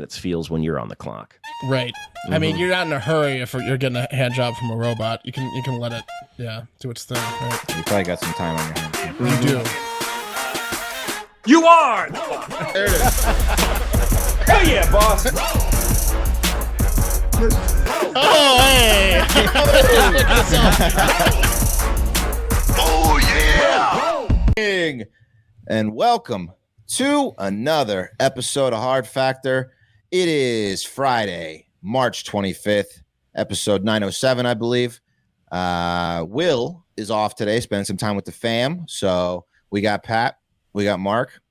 minutes feels when you're on the clock. Right. I mean, you're not in a hurry if you're getting a hand job from a robot. You can let it, do its thing. Right? You probably got some time on your hands. You do. You are! There it is. Hell yeah, boss! Oh, hey! Oh, yeah! And welcome to another episode of Hard Factor. It is Friday, March 25th, episode 907, I believe. Will is off today, spending some time with the fam. So we got Pat, we got Mark.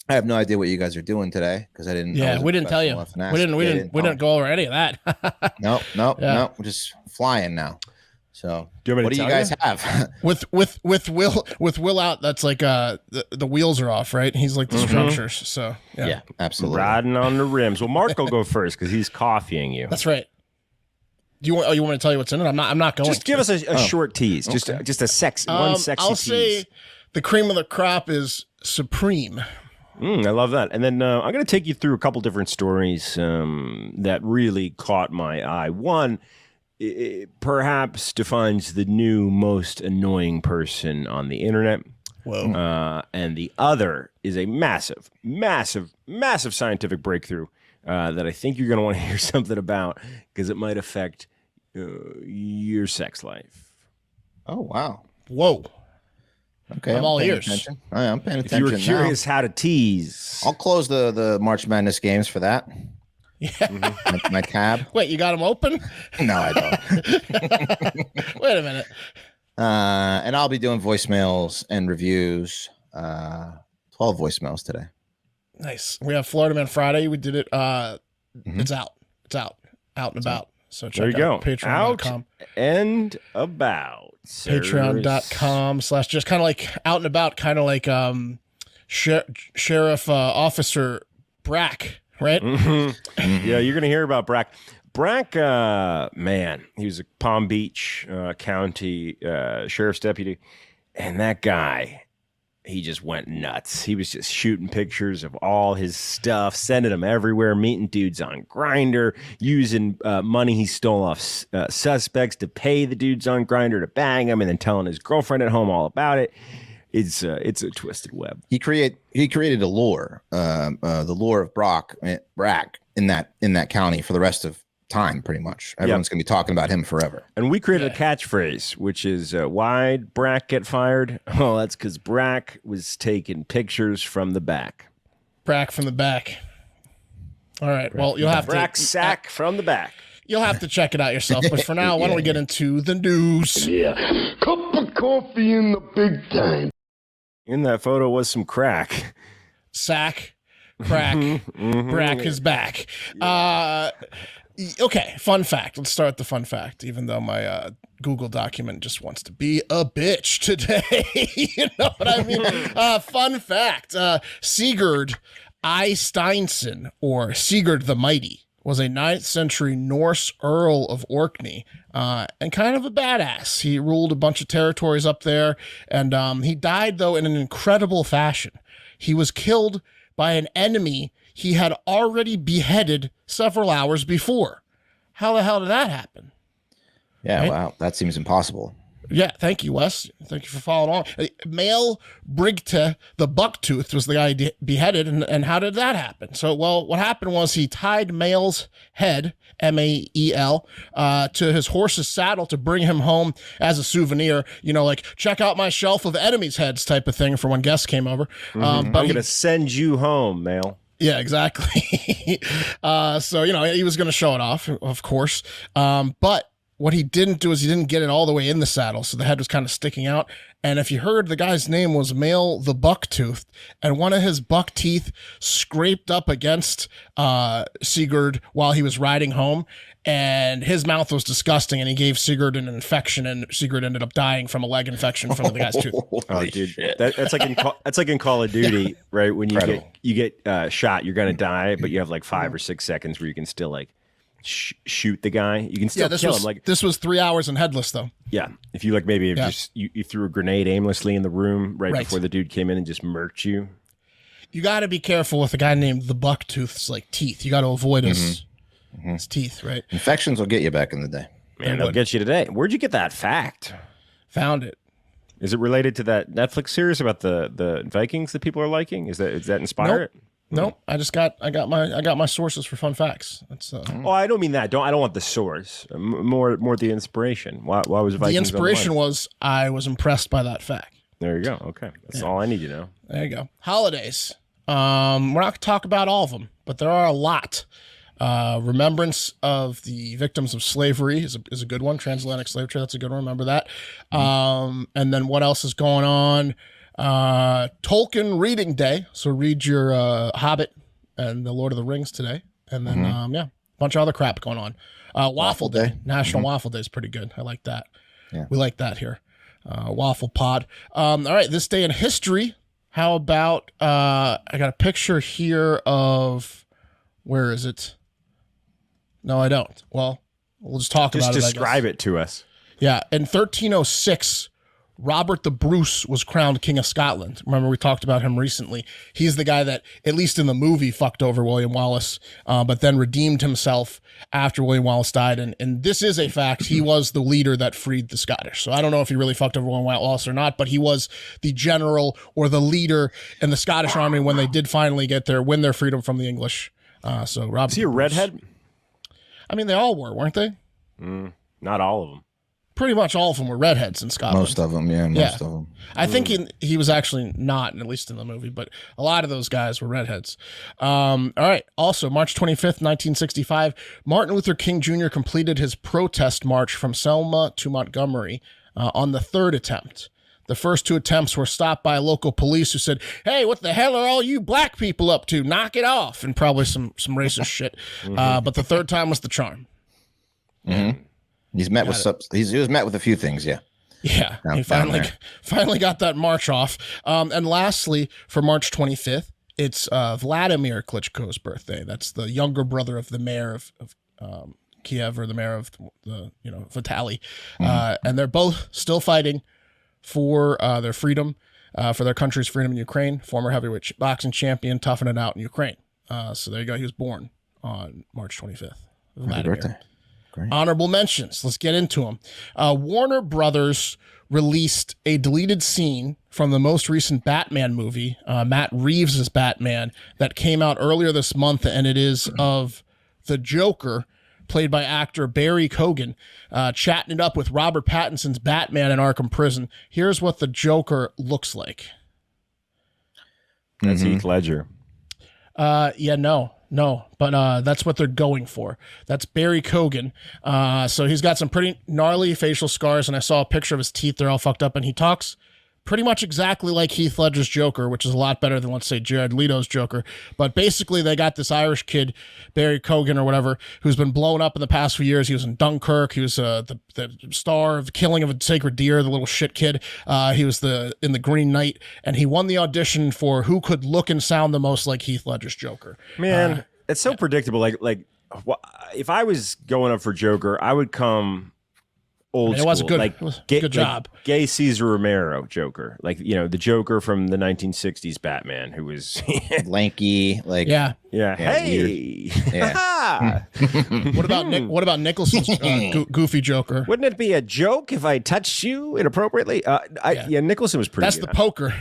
I have no idea what you guys are doing today because I didn't. Yeah, we didn't tell you. We didn't go over any of that. No. We're just flying now. So what do you guys have? with Will out, that's like the wheels are off, right? He's like the structures. So yeah, absolutely riding on the rims. Well, Mark will go first because he's coffeeing you. That's right. Do you want? Oh, you want me to tell you what's in it? I'm not going. Just give us a short tease. Okay. Just a sexy I'll tease. say the cream of the crop is Supreme. I love that. And then I'm going to take you through a couple different stories that really caught my eye. One, it perhaps defines the new most annoying person on the internet. Whoa. And the other is a massive scientific breakthrough that I think you're going to want to hear something about because it might affect your sex life. Oh, wow. Whoa. Okay, I'm all ears. I'm paying attention. If you were curious how to tease, I'll close the March Madness games for that. Yeah. My tab. Wait, you got them open? No, I don't. Wait a minute. And I'll be doing voicemails and reviews. 12 voicemails today. Nice. We have Florida Man Friday. We did it. It's out. It's out and about. So check out Patreon.com. Out and about. Patreon.com/ just kind of like out and about, kind of like Sheriff Officer Brack, right? Yeah, you're going to hear about Brack. Brack, man, he was a Palm Beach County Sheriff's deputy. And that guy, he just went nuts. He was just shooting pictures of all his stuff, sending them everywhere, meeting dudes on Grindr, using money he stole off suspects to pay the dudes on Grindr to bang them, and then telling his girlfriend at home all about it. It's a twisted web. He created a lore, the lore of Brack in that county for the rest of time, pretty much. Everyone's going to be talking about him forever. And we created a catchphrase, which is, why'd Brack get fired? Oh, that's because Brack was taking pictures from the back. Brack from the back. All right. Well, you'll have Brack sack from the back. You'll have to check it out yourself. But for now, why don't we get into the news? Yeah. Cup of coffee in the big time. In that photo was some crack. Sack, crack, Brack is back. Okay, fun fact. Let's start with the fun fact, even though my Google document just wants to be a bitch today. You know what I mean? Fun fact. Sigurd I. Steinson, or Sigurd the Mighty, was a 9th century Norse Earl of Orkney and kind of a badass. He ruled a bunch of territories up there, and he died, though, in an incredible fashion. He was killed by an enemy he had already beheaded several hours before. How the hell did that happen? Yeah, right? Wow, that seems impossible. Yeah, thank you, Wes. Thank you for following along. Male Brigte the Bucktooth was the guy beheaded, and how did that happen? So, well, what happened was he tied Mael's head, Mael, to his horse's saddle to bring him home as a souvenir. You know, like, check out my shelf of enemies' heads type of thing for when guests came over. But I'm going to send you home, Mael. Yeah, exactly. So, you know, he was going to show it off, of course. But what he didn't do is he didn't get it all the way in the saddle, so the head was kind of sticking out. And if you heard, the guy's name was Mael the Bucktooth, and one of his buck teeth scraped up against Sigurd while he was riding home, and his mouth was disgusting, and he gave Sigurd an infection, and Sigurd ended up dying from a leg infection from the guy's tooth. Oh, dude, that's like in Call of Duty, right? When you get shot, you're gonna die, but you have like 5 or 6 seconds where you can still like shoot the guy. You can still kill him. Like, this was 3 hours and headless, though. Yeah, if you like maybe just you threw a grenade aimlessly in the room right before the dude came in and just murked you. You got to be careful with a guy named the Bucktooth's like teeth. You got to avoid his teeth, right? Infections will get you back in the day. Man, they'll get you today. Where'd you get that fact? Found it. Is it related to that Netflix series about the Vikings that people are liking? Is that inspired? Nope. I got my sources for fun facts. That's Oh, I don't mean that. I don't want the source. More the inspiration. Why was Vikings the inspiration was I was impressed by that fact. There you go. Okay, that's all I need to know. There you go. Holidays. We're not going to talk about all of them, but there are a lot. Remembrance of the victims of slavery is a good one. Transatlantic slave trade, that's a good one. Remember that. And then what else is going on? Tolkien reading day. So read your Hobbit and the Lord of the Rings today. And then, a bunch of other crap going on. Waffle Day. National Waffle Day is pretty good. I like that. Yeah. We like that here. Waffle Pod. All right, this day in history. How about I got a picture here of where is it? No, I don't. Well, we'll just talk about it. Just describe it to us. Yeah, in 1306, Robert the Bruce was crowned King of Scotland. Remember, we talked about him recently. He's the guy that, at least in the movie, fucked over William Wallace, but then redeemed himself after William Wallace died. And this is a fact. He was the leader that freed the Scottish. So I don't know if he really fucked over William Wallace or not, but he was the general or the leader in the Scottish army when they did finally win their freedom from the English. So Robert. Is he a redhead? I mean, they all were, weren't they? Not all of them. Pretty much all of them were redheads in Scotland. Most of them, yeah. Most of them. I think he was actually not, at least in the movie, but a lot of those guys were redheads. All right. Also, March 25th, 1965, Martin Luther King Jr. completed his protest march from Selma to Montgomery on the third attempt. The first two attempts were stopped by local police who said, "Hey, what the hell are all you black people up to? Knock it off." And probably some racist shit. But the third time was the charm. He was met with a few things, yeah. Yeah, he finally got that march off. And lastly, for March 25th, it's Vladimir Klitschko's birthday. That's the younger brother of the mayor of Kiev, or the mayor of the Vitaly. And they're both still fighting for their freedom, for their country's freedom in Ukraine. Former heavyweight boxing champion, toughing it out in Ukraine. So there you go. He was born on March 25th. Happy birthday. Great. Honorable mentions. Let's get into them. Warner Brothers released a deleted scene from the most recent Batman movie, Matt Reeves' Batman, that came out earlier this month, and it is of the Joker, played by actor Barry Keoghan, chatting it up with Robert Pattinson's Batman in Arkham Prison. Here's what the Joker looks like. That's Heath Ledger. No, but that's what they're going for. That's Barry Keoghan. So he's got some pretty gnarly facial scars, and I saw a picture of his teeth. They're all fucked up, and he talks pretty much exactly like Heath Ledger's Joker, which is a lot better than, let's say, Jared Leto's Joker. But basically, they got this Irish kid, Barry Keoghan or whatever, who's been blown up in the past few years. He was in Dunkirk. He was the star of the Killing of a Sacred Deer, the little shit kid. He was in the Green Knight, and he won the audition for who could look and sound the most like Heath Ledger's Joker. Man, it's so predictable. Like if I was going up for Joker, I would come old school. It was a good job. Like gay Cesar Romero Joker, like the Joker from the 1960s Batman, who was lanky, like yeah. Hey, yeah. What about Nicholson's goofy Joker? Wouldn't it be a joke if I touched you inappropriately? Nicholson was pretty. That's good. the poker.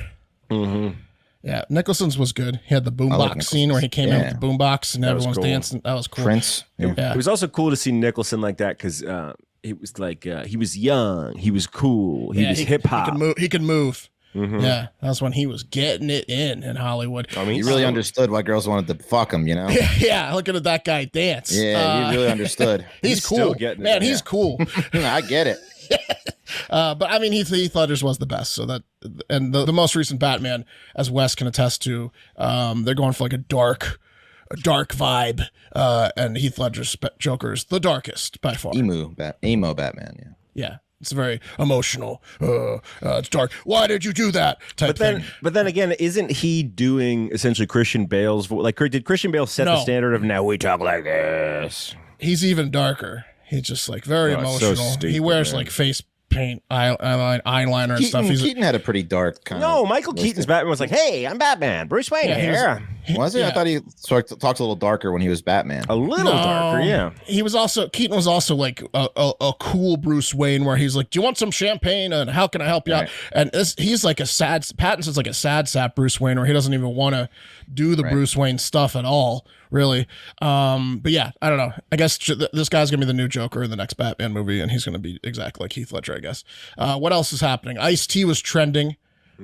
Yeah, Nicholson's was good. He had the boombox scene where he came in with the boombox and everyone's dancing. That was cool. Prince. It was also cool to see Nicholson like that because it was like he was young, he was cool, he was hip hop. He could move. Yeah, that's when he was getting it in Hollywood. I mean, he really understood why girls wanted to fuck him. Yeah, looking at that guy dance. Yeah, he really understood. He's cool, man. He's cool. I get it. But I mean, Heath Ledger's was the best. So that, and the most recent Batman, as Wes can attest to, they're going for like a dark vibe. And Heath Ledger's Joker's the darkest by far. Emo Batman. Yeah. Yeah. It's very emotional. It's dark. Why did you do that? But then again, isn't he doing essentially Christian Bale's voice? Like, did Christian Bale set the standard of now we talk like this? He's even darker. He's just like very emotional. So stupid, he wears man. like face paint, eyeliner and stuff. Keaton had a pretty dark kind of. No, Michael Keaton's Batman was like, "Hey, I'm Batman. Bruce Wayne here." Was he? I thought he talked a little darker when he was Batman. A little darker, yeah. Keaton was also like a cool Bruce Wayne, where he's like, "Do you want some champagne? And how can I help you out?" And he's like Pattinson's like a sad sap Bruce Wayne, where he doesn't even want to do the Bruce Wayne stuff at all, really. But yeah, I don't know. I guess this guy's gonna be the new Joker in the next Batman movie, and he's gonna be exactly like Heath Ledger, I guess. What else is happening? Ice-T was trending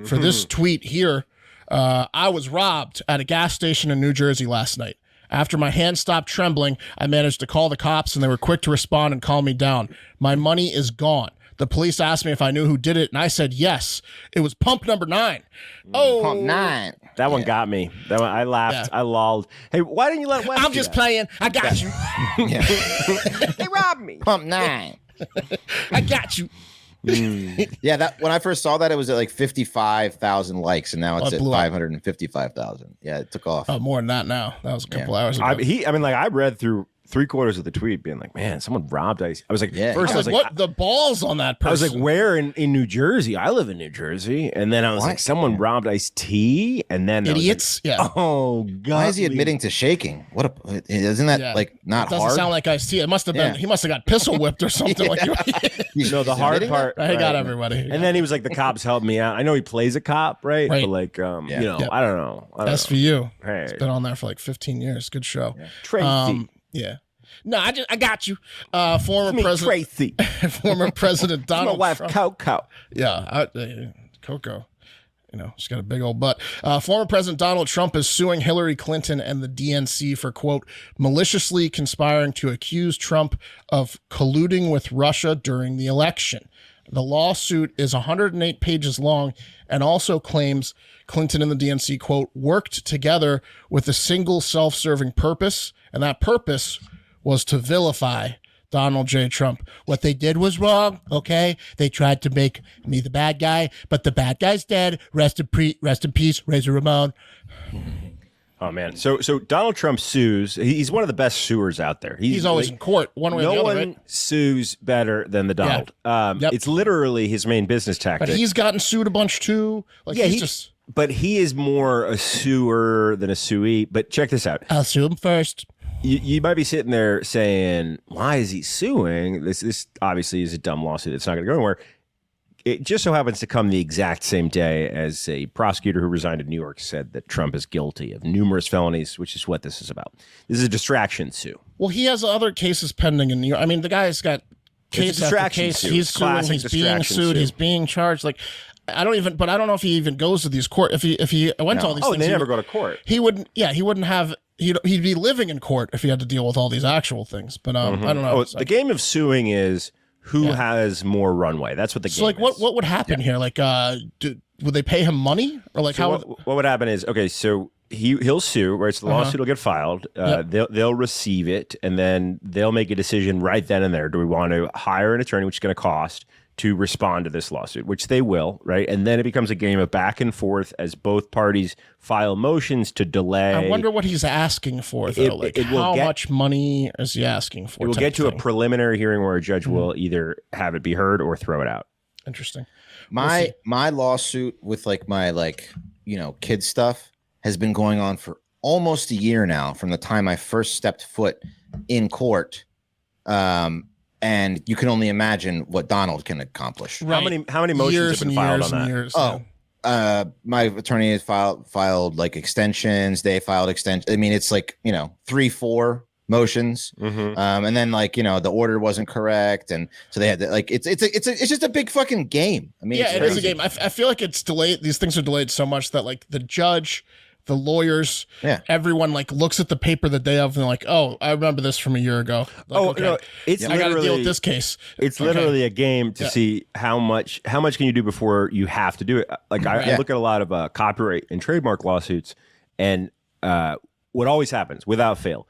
for this tweet here. I was robbed at a gas station in New Jersey last night. After my hand stopped trembling, I managed to call the cops, and they were quick to respond and calm me down. My money is gone. The police asked me if I knew who did it, and I said yes. It was pump number 9. Oh, Pump 9. That one got me. That one, I laughed. I lolled. Hey, why didn't you let Wes? I'm just playing. I got you. They robbed me. Pump 9. I got you. Yeah, that when I first saw that, it was at like 55,000 likes, and now it's at 555,000. Yeah, it took off. Oh, more than that now. That was a couple hours ago. I read through 3/4 of the tweet being like, man, someone robbed Ice. I was like, first I was like, what the balls on that person? I was like, where in New Jersey? I live in New Jersey. And then I was like, someone robbed Ice-T. And then idiots. Like, oh God. Why is he admitting to shaking? Isn't that like not hard? Doesn't sound like Ice-T. It must have been, he must have got pistol whipped or something like that. The hard part. I got everybody. And then he was like, the cops helped me out. I know he plays a cop, right? But like, I don't know. SVU. Hey. It's been on there for like 15 years. Good show. Tracy. No, I got you. Former president Tracy. Former President Donald my wife, Trump. Coco. Yeah, Coco. She's got a big old butt. Former President Donald Trump is suing Hillary Clinton and the DNC for, quote, maliciously conspiring to accuse Trump of colluding with Russia during the election. The lawsuit is 108 pages long and also claims Clinton and the DNC, quote, worked together with a single self-serving purpose, and that purpose was to vilify Donald J. Trump. What they did was wrong, okay? They tried to make me the bad guy, but the bad guy's dead. Rest in peace, Razor Ramon. Oh, man. So Donald Trump sues. He's one of the best suers out there. He's always in court, one way or the other, No one right? sues better than the Donald. It's literally his main business tactic. But he's gotten sued a bunch, too. Like, but he is more a suer than a suee. But check this out. I'll sue him first. You might be sitting there saying, why is he suing? This obviously is a dumb lawsuit. It's not going to go anywhere. It just so happens to come the exact same day as a prosecutor who resigned in New York said that Trump is guilty of numerous felonies, which is what this is about. This is a distraction sue. Well, he has other cases pending in New York. I mean, the guy's got case after case. Sue. He's suing. He's being sued. He's being charged. Like, I don't know if he even goes to these court. If he went to all these things, they never go to court. He wouldn't. Yeah, he wouldn't have. He'd be living in court if he had to deal with all these actual things. But I don't know. The game of suing is who has more runway. That's what the game. So, like, is. what would happen here? Like, would they pay him money or like how? What would happen is so he'll sue. Right, so the lawsuit will get filed. They'll receive it, and then they'll make a decision right then and there. Do we want to hire an attorney, which is going to cost, to respond to this lawsuit, which they will, right? And then it becomes a game of back and forth as both parties file motions to delay. I wonder what he's asking for, though. How much money is he asking for? It will get to a preliminary hearing where a judge will either have it be heard or throw it out. Interesting. My lawsuit with my kid stuff has been going on for almost a year now, from the time I first stepped foot in court. And you can only imagine what Donald can accomplish. Right. How many motions have been filed on that? My attorney has filed like extensions. They filed extensions. I mean, it's 3-4 motions. And then the order wasn't correct, and so they had to it's just a big fucking game. I mean, it is a game. I feel like it's delayed. These things are delayed so much that the judge, the lawyers, everyone looks at the paper that they have and they're like, oh, I remember this from a year ago. No, it's I got to deal with this case. It's literally a game to see how much can you do before you have to do it. I look at a lot of copyright and trademark lawsuits, and what always happens without fail,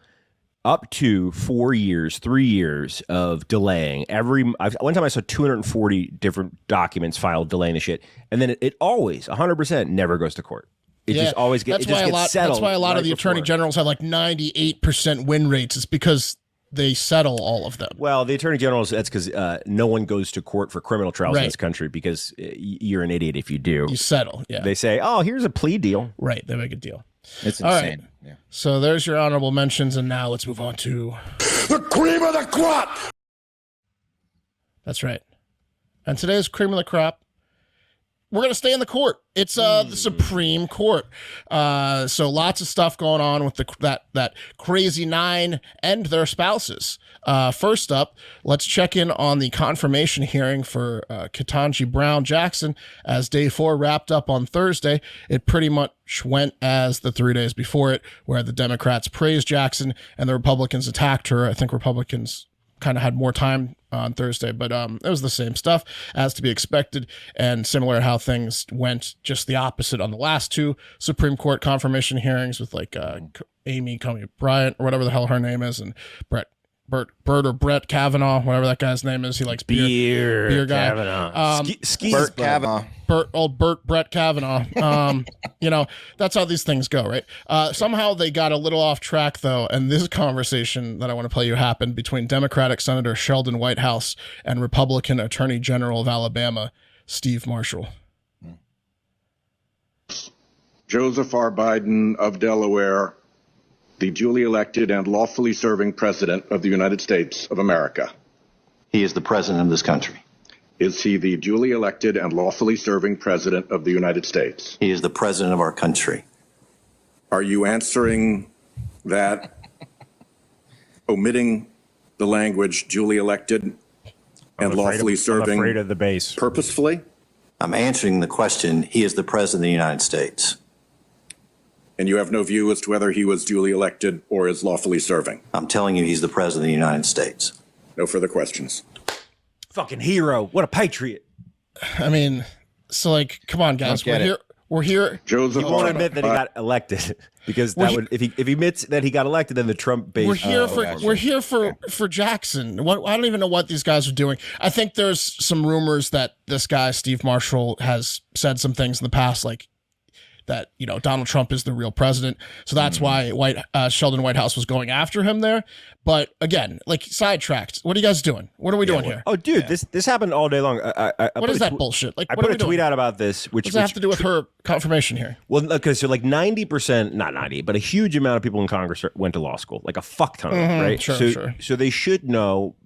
up to 4 years, 3 years of delaying. One time I saw 240 different documents filed delaying the shit, and then it always 100% never goes to court. It just always gets settled. That's why a lot of the attorney generals have 98% win rates. It's because they settle all of them. Well, the attorney general, that's because no one goes to court for criminal trials in Right. this country because you're an idiot if you do. You settle, yeah. They say, oh, here's a plea deal. Right, they make a deal. It's All right. insane. Yeah. So there's your honorable mentions, and now let's move on to... The cream of the crop! That's right. And today's cream of the crop, we're going to stay in the court. It's the Supreme Court. So lots of stuff going on with that crazy nine and their spouses. First up, let's check in on the confirmation hearing for Ketanji Brown Jackson as day 4 wrapped up on Thursday. It pretty much went as the 3 days before it, where the Democrats praised Jackson and the Republicans attacked her. I think Republicans kind of had more time on Thursday, but it was the same stuff as to be expected, and similar how things went just the opposite on the last 2 Supreme Court confirmation hearings with like Amy Coney Bryant or whatever the hell her name is, and Bert or Brett Kavanaugh, whatever that guy's name is. He likes beer guy. Kavanaugh. Bert Kavanaugh. Brett Kavanaugh. You know, that's how these things go, right? Somehow they got a little off track, though, and this conversation that I want to play you happened between Democratic Senator Sheldon Whitehouse and Republican Attorney General of Alabama, Steve Marshall. Joseph R. Biden of Delaware, the duly elected and lawfully serving President of the United States of America. He is the President of this country. Is he the duly elected and lawfully serving President of the United States? He is the President of our country. Are you answering that, omitting the language duly elected and lawfully serving I'm afraid of the base. purposefully? I'm answering the question. He is the President of the United States. And you have no view as to whether he was duly elected or is lawfully serving? I'm telling you, he's the President of the United States. No further questions. Fucking hero. What a patriot. I mean, so like, come on, guys. We're here. Joseph He won't R. admit that he got elected because that would if he admits that he got elected, then the Trump base. We're here for Jackson. I don't even know what these guys are doing. I think there's some rumors that this guy Steve Marshall has said some things in the past, like that, you know, Donald Trump is the real president. So that's why Sheldon Whitehouse was going after him there. But again, like, sidetracked. What are you guys doing? What are we doing here? Oh, dude, this happened all day long. What is that bullshit? Like, I what put are a we doing? tweet out about this, which What does that have to do with her confirmation here? Well, okay, so like 90%, not 90, but a huge amount of people in Congress went to law school, like a fuck ton, right? Sure. So they should know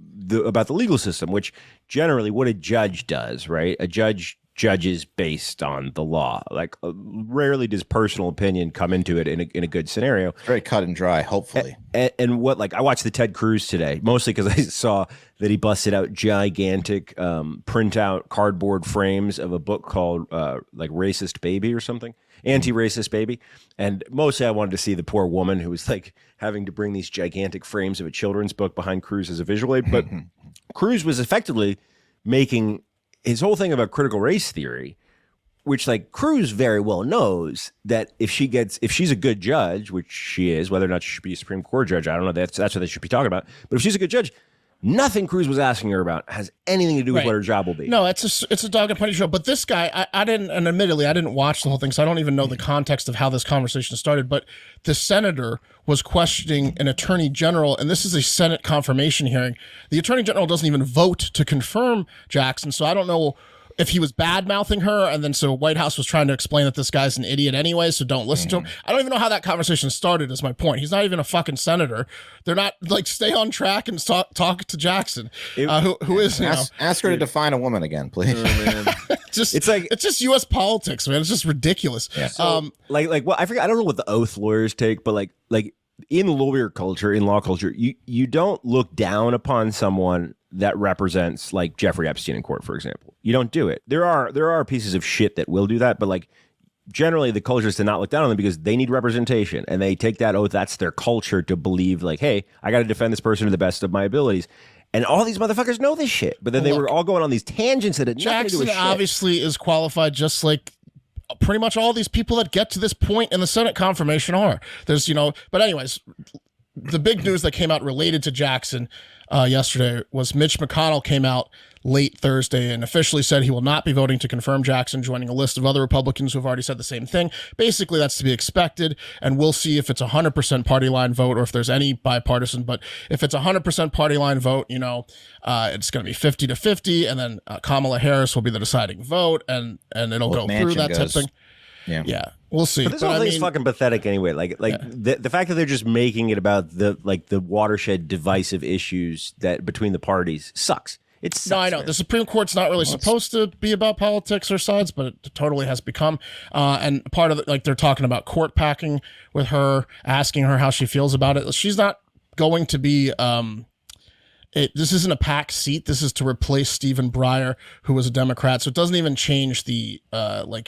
about the legal system, which generally what a judge does, right? A judge judges based on the law. Like rarely does personal opinion come into it in a good scenario. Very cut and dry, hopefully. And what, like, I watched the Ted Cruz today, mostly because I saw that he busted out gigantic printout cardboard frames of a book called like Racist Baby or something, Anti-Racist Baby. And mostly I wanted to see the poor woman who was like having to bring these gigantic frames of a children's book behind Cruz as a visual aid. But Cruz was effectively making his whole thing about critical race theory, which, like, Cruz very well knows that if she's a good judge, which she is, whether or not she should be a Supreme Court judge, I don't know. That's what they should be talking about. But if she's a good judge, nothing Cruz was asking her about has anything to do with what her job will be. No, it's a dog and pony show. But this guy, I didn't, and admittedly, I didn't watch the whole thing, so I don't even know the context of how this conversation started. But the senator was questioning an attorney general, and this is a Senate confirmation hearing. The attorney general doesn't even vote to confirm Jackson, so I don't know if he was bad-mouthing her, and then so White House was trying to explain that this guy's an idiot anyway, so don't listen to him. I don't even know how that conversation started, is my point. He's not even a fucking senator. They're not, like, stay on track and talk to Jackson, who is, you know. Ask her to define a woman again, please. It's just U.S. politics, man. It's just ridiculous. Yeah. Well, I forget. I don't know what the oath lawyers take, but like in lawyer culture, in law culture, you don't look down upon someone that represents, like, Jeffrey Epstein in court, for example. You don't do it. There are pieces of shit that will do that, but, like, generally the culture is to not look down on them because they need representation and they take that oath. That's their culture, to believe, like, hey, I got to defend this person to the best of my abilities. And all these motherfuckers know this shit, but then they were all going on these tangents that had nothing to do with shit. Jackson obviously is qualified, just like pretty much all these people that get to this point in the Senate confirmation are. There's, you know, but anyways, the big news that came out related to Jackson yesterday was Mitch McConnell came out late Thursday and officially said he will not be voting to confirm Jackson, joining a list of other Republicans who have already said the same thing. Basically, that's to be expected, and we'll see if it's 100% party line vote or if there's any bipartisan. But if it's 100% party line vote, it's going to be 50-50, and then Kamala Harris will be the deciding vote, and it'll go through that type thing. Yeah, we'll see. But this whole thing's fucking pathetic anyway. The fact that they're just making it about the watershed divisive issues that between the parties sucks. It sucks. No, I know. Man. The Supreme Court's not really supposed to be about politics or sides, but it totally has become. And part of it, they're talking about court packing with her, asking her how she feels about it. She's not going to be this isn't a PAC seat. This is to replace Stephen Breyer, who was a Democrat. So it doesn't even change the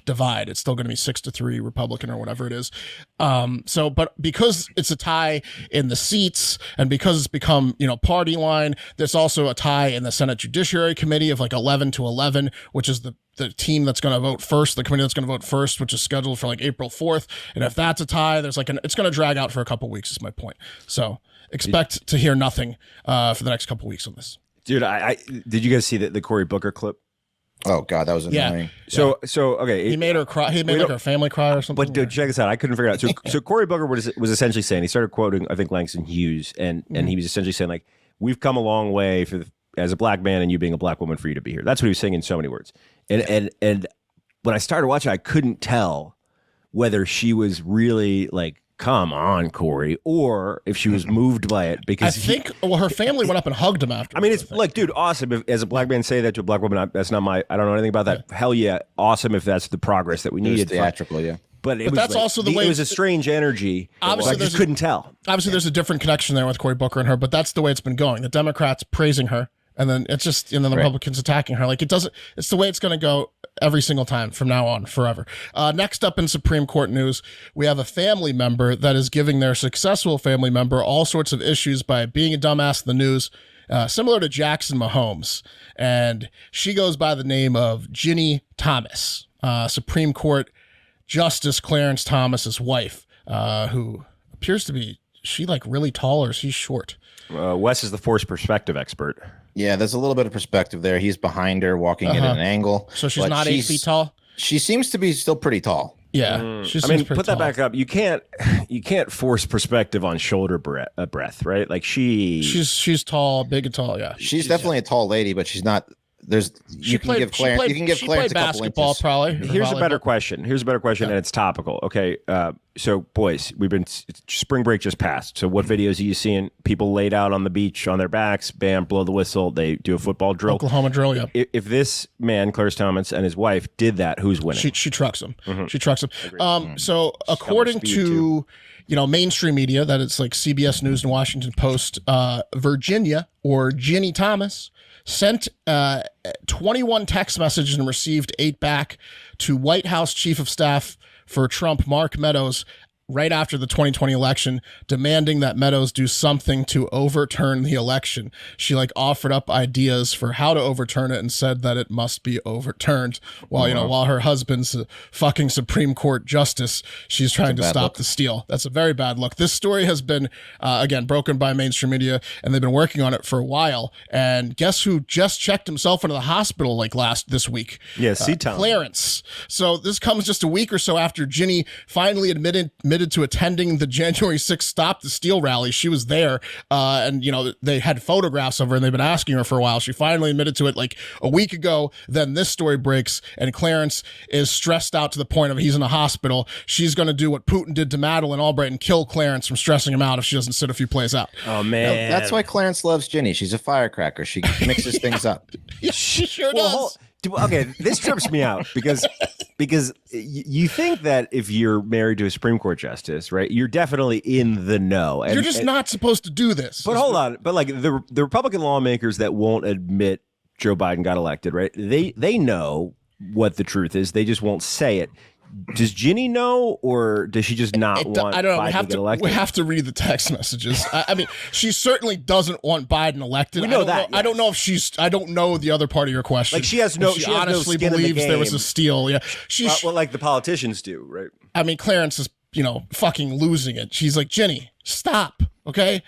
divide. It's still going to be 6-3 Republican or whatever it is. But because it's a tie in the seats and because it's become, party line, there's also a tie in the Senate Judiciary Committee of 11-11, which is the team that's going to vote first, the committee that's going to vote first, which is scheduled for April 4th. And if that's a tie, there's it's going to drag out for a couple weeks is my point. So expect to hear nothing for the next couple weeks on this. Dude, I did you guys see the Cory Booker clip? Oh God, that was annoying. So okay, he made her cry. He made her family cry or something. But dude, check this out. I couldn't figure it out. So Cory Booker was essentially saying, he started quoting I think Langston Hughes, and he was essentially saying we've come a long way as a black man and you being a black woman for you to be here. That's what he was saying in so many words. And when I started watching, I couldn't tell whether she was really come on, Cory, or if she was moved by it because I think her family went up and hugged him after. I mean, it's dude, awesome. If, as a black man say that to a black woman, that's not I don't know anything about that. Yeah. Hell yeah, awesome if that's the progress that we needed. Theatrical, yeah. But that's also the way it was a strange energy. Obviously, I just couldn't tell. Obviously, there's a different connection there with Cory Booker and her, but that's the way it's been going. The Democrats praising her, and then it's just, and then the Republicans attacking her. It's the way it's going to go every single time from now on, forever. Next up in Supreme Court news, we have a family member that is giving their successful family member all sorts of issues by being a dumbass in the news, similar to Jackson Mahomes. And she goes by the name of Ginni Thomas, Supreme Court Justice Clarence Thomas's wife, who appears to be, she really tall or she's short? Wes is the forced perspective expert. Yeah, there's a little bit of perspective there. He's behind her, walking in at an angle. So she's not 8 feet tall? She seems to be still pretty tall. Yeah. Put that back up. You can't force perspective on shoulder breadth, right? She's tall, big and tall, yeah. She's definitely a tall lady, but she's not. You can give Clarence a couple basketball, inches. Probably. Here's a better question, and it's topical. Okay, so boys, spring break just passed. So what videos are you seeing? People laid out on the beach on their backs, bam, blow the whistle. They do a football drill. Oklahoma drill, yeah. If this man, Clarence Thomas, and his wife did that, who's winning? She trucks him. Mm-hmm. She trucks him. So according to mainstream media, that it's CBS News and Washington Post, Virginia or Ginni Thomas sent 21 text messages and received 8 back to White House Chief of Staff for Trump, Mark Meadows, right after the 2020 election, demanding that Meadows do something to overturn the election. She offered up ideas for how to overturn it and said that it must be overturned. While while her husband's a fucking Supreme Court justice, she's trying to stop the steal. That's a very bad look. This story has been again broken by mainstream media, and they've been working on it for a while. And guess who just checked himself into the hospital this week? Yeah, C-Town. Clarence. So this comes just a week or so after Ginni finally admitted to attending the January 6th Stop the Steal rally. She was there, and they had photographs of her, and they've been asking her for a while. She finally admitted to it a week ago. Then this story breaks, and Clarence is stressed out to the point of he's in a hospital. She's going to do what Putin did to Madeleine Albright and kill Clarence from stressing him out if she doesn't sit a few plays out. Oh man, that's why Clarence loves Ginni. She's a firecracker. She mixes things up. Yeah, she sure does. Okay, this trips me out because you think that if you're married to a Supreme Court justice, right, you're definitely in the know. You're just not supposed to do this. But hold on, but the Republican lawmakers that won't admit Joe Biden got elected, right? They know what the truth is. They just won't say it. Does Ginni know, or does she just not want Biden to get elected? We have to read the text messages. I mean, she certainly doesn't want Biden elected. We know that. Yes. I don't know if I don't know the other part of your question. She honestly believes there was a steal. Yeah, like the politicians do, right? I mean, Clarence is fucking losing it. She's like, Ginni, stop. Okay.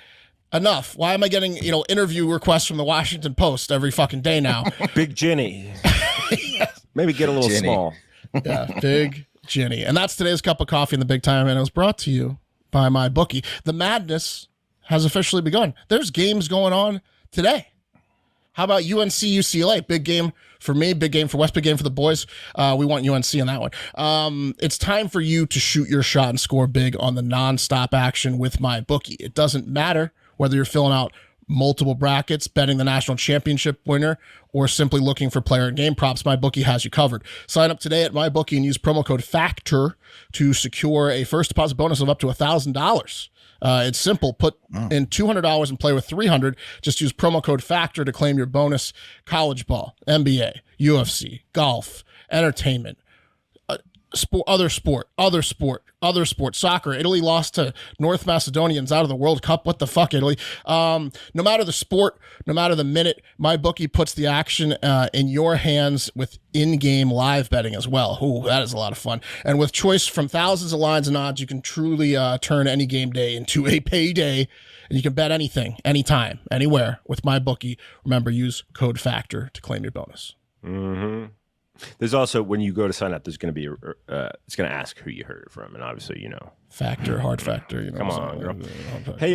Enough. Why am I getting, interview requests from the Washington Post every fucking day now? Big Ginny. Maybe get a little Ginny. small. Yeah, Big Ginny. And that's today's cup of coffee in the big time, and it was brought to you by my bookie. The madness has officially begun. There's games going on today. How about UNC UCLA? Big game for me, big game for West, big game for the boys. We want UNC in that one. It's time for you to shoot your shot and score big on the nonstop action with my bookie. It doesn't matter whether you're filling out multiple brackets, betting the national championship winner, or simply looking for player and game props, MyBookie has you covered. Sign up today at MyBookie and use promo code FACTOR to secure a first deposit bonus of up to $1,000. It's simple. Put in $200 and play with $300. Just use promo code FACTOR to claim your bonus. College ball, NBA, UFC, golf, entertainment, other sport, soccer. Italy lost to North Macedonians out of the World Cup. What the fuck, Italy? No matter the sport, no matter the minute, MyBookie puts the action in your hands with in-game live betting as well. Ooh, that is a lot of fun. And with choice from thousands of lines and odds, you can truly turn any game day into a payday. And you can bet anything, anytime, anywhere with MyBookie. Remember, use code FACTOR to claim your bonus. Mm-hmm. There's also, when you go to sign up, there's going to be, it's going to ask who you heard it from. And obviously, Factor, hard factor. Come on, girl. Hey,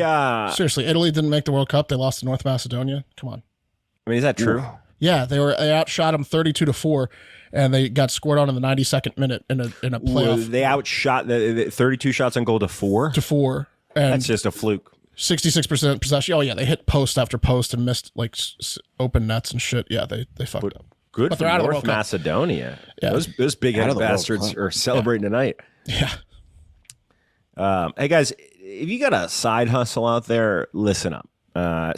seriously, Italy didn't make the World Cup. They lost to North Macedonia. Come on. I mean, is that true? Yeah, they outshot them 32-4, and they got scored on in the 92nd minute in a playoff. Well, they outshot the 32 shots on goal to 4? To 4. And that's just a fluke. 66% possession. Oh, yeah, they hit post after post and missed open nets and shit. Yeah, they fucked up. Good but for North Macedonia. Yeah. Those big-headed bastards are celebrating tonight. Yeah. Hey, guys, if you got a side hustle out there, listen up.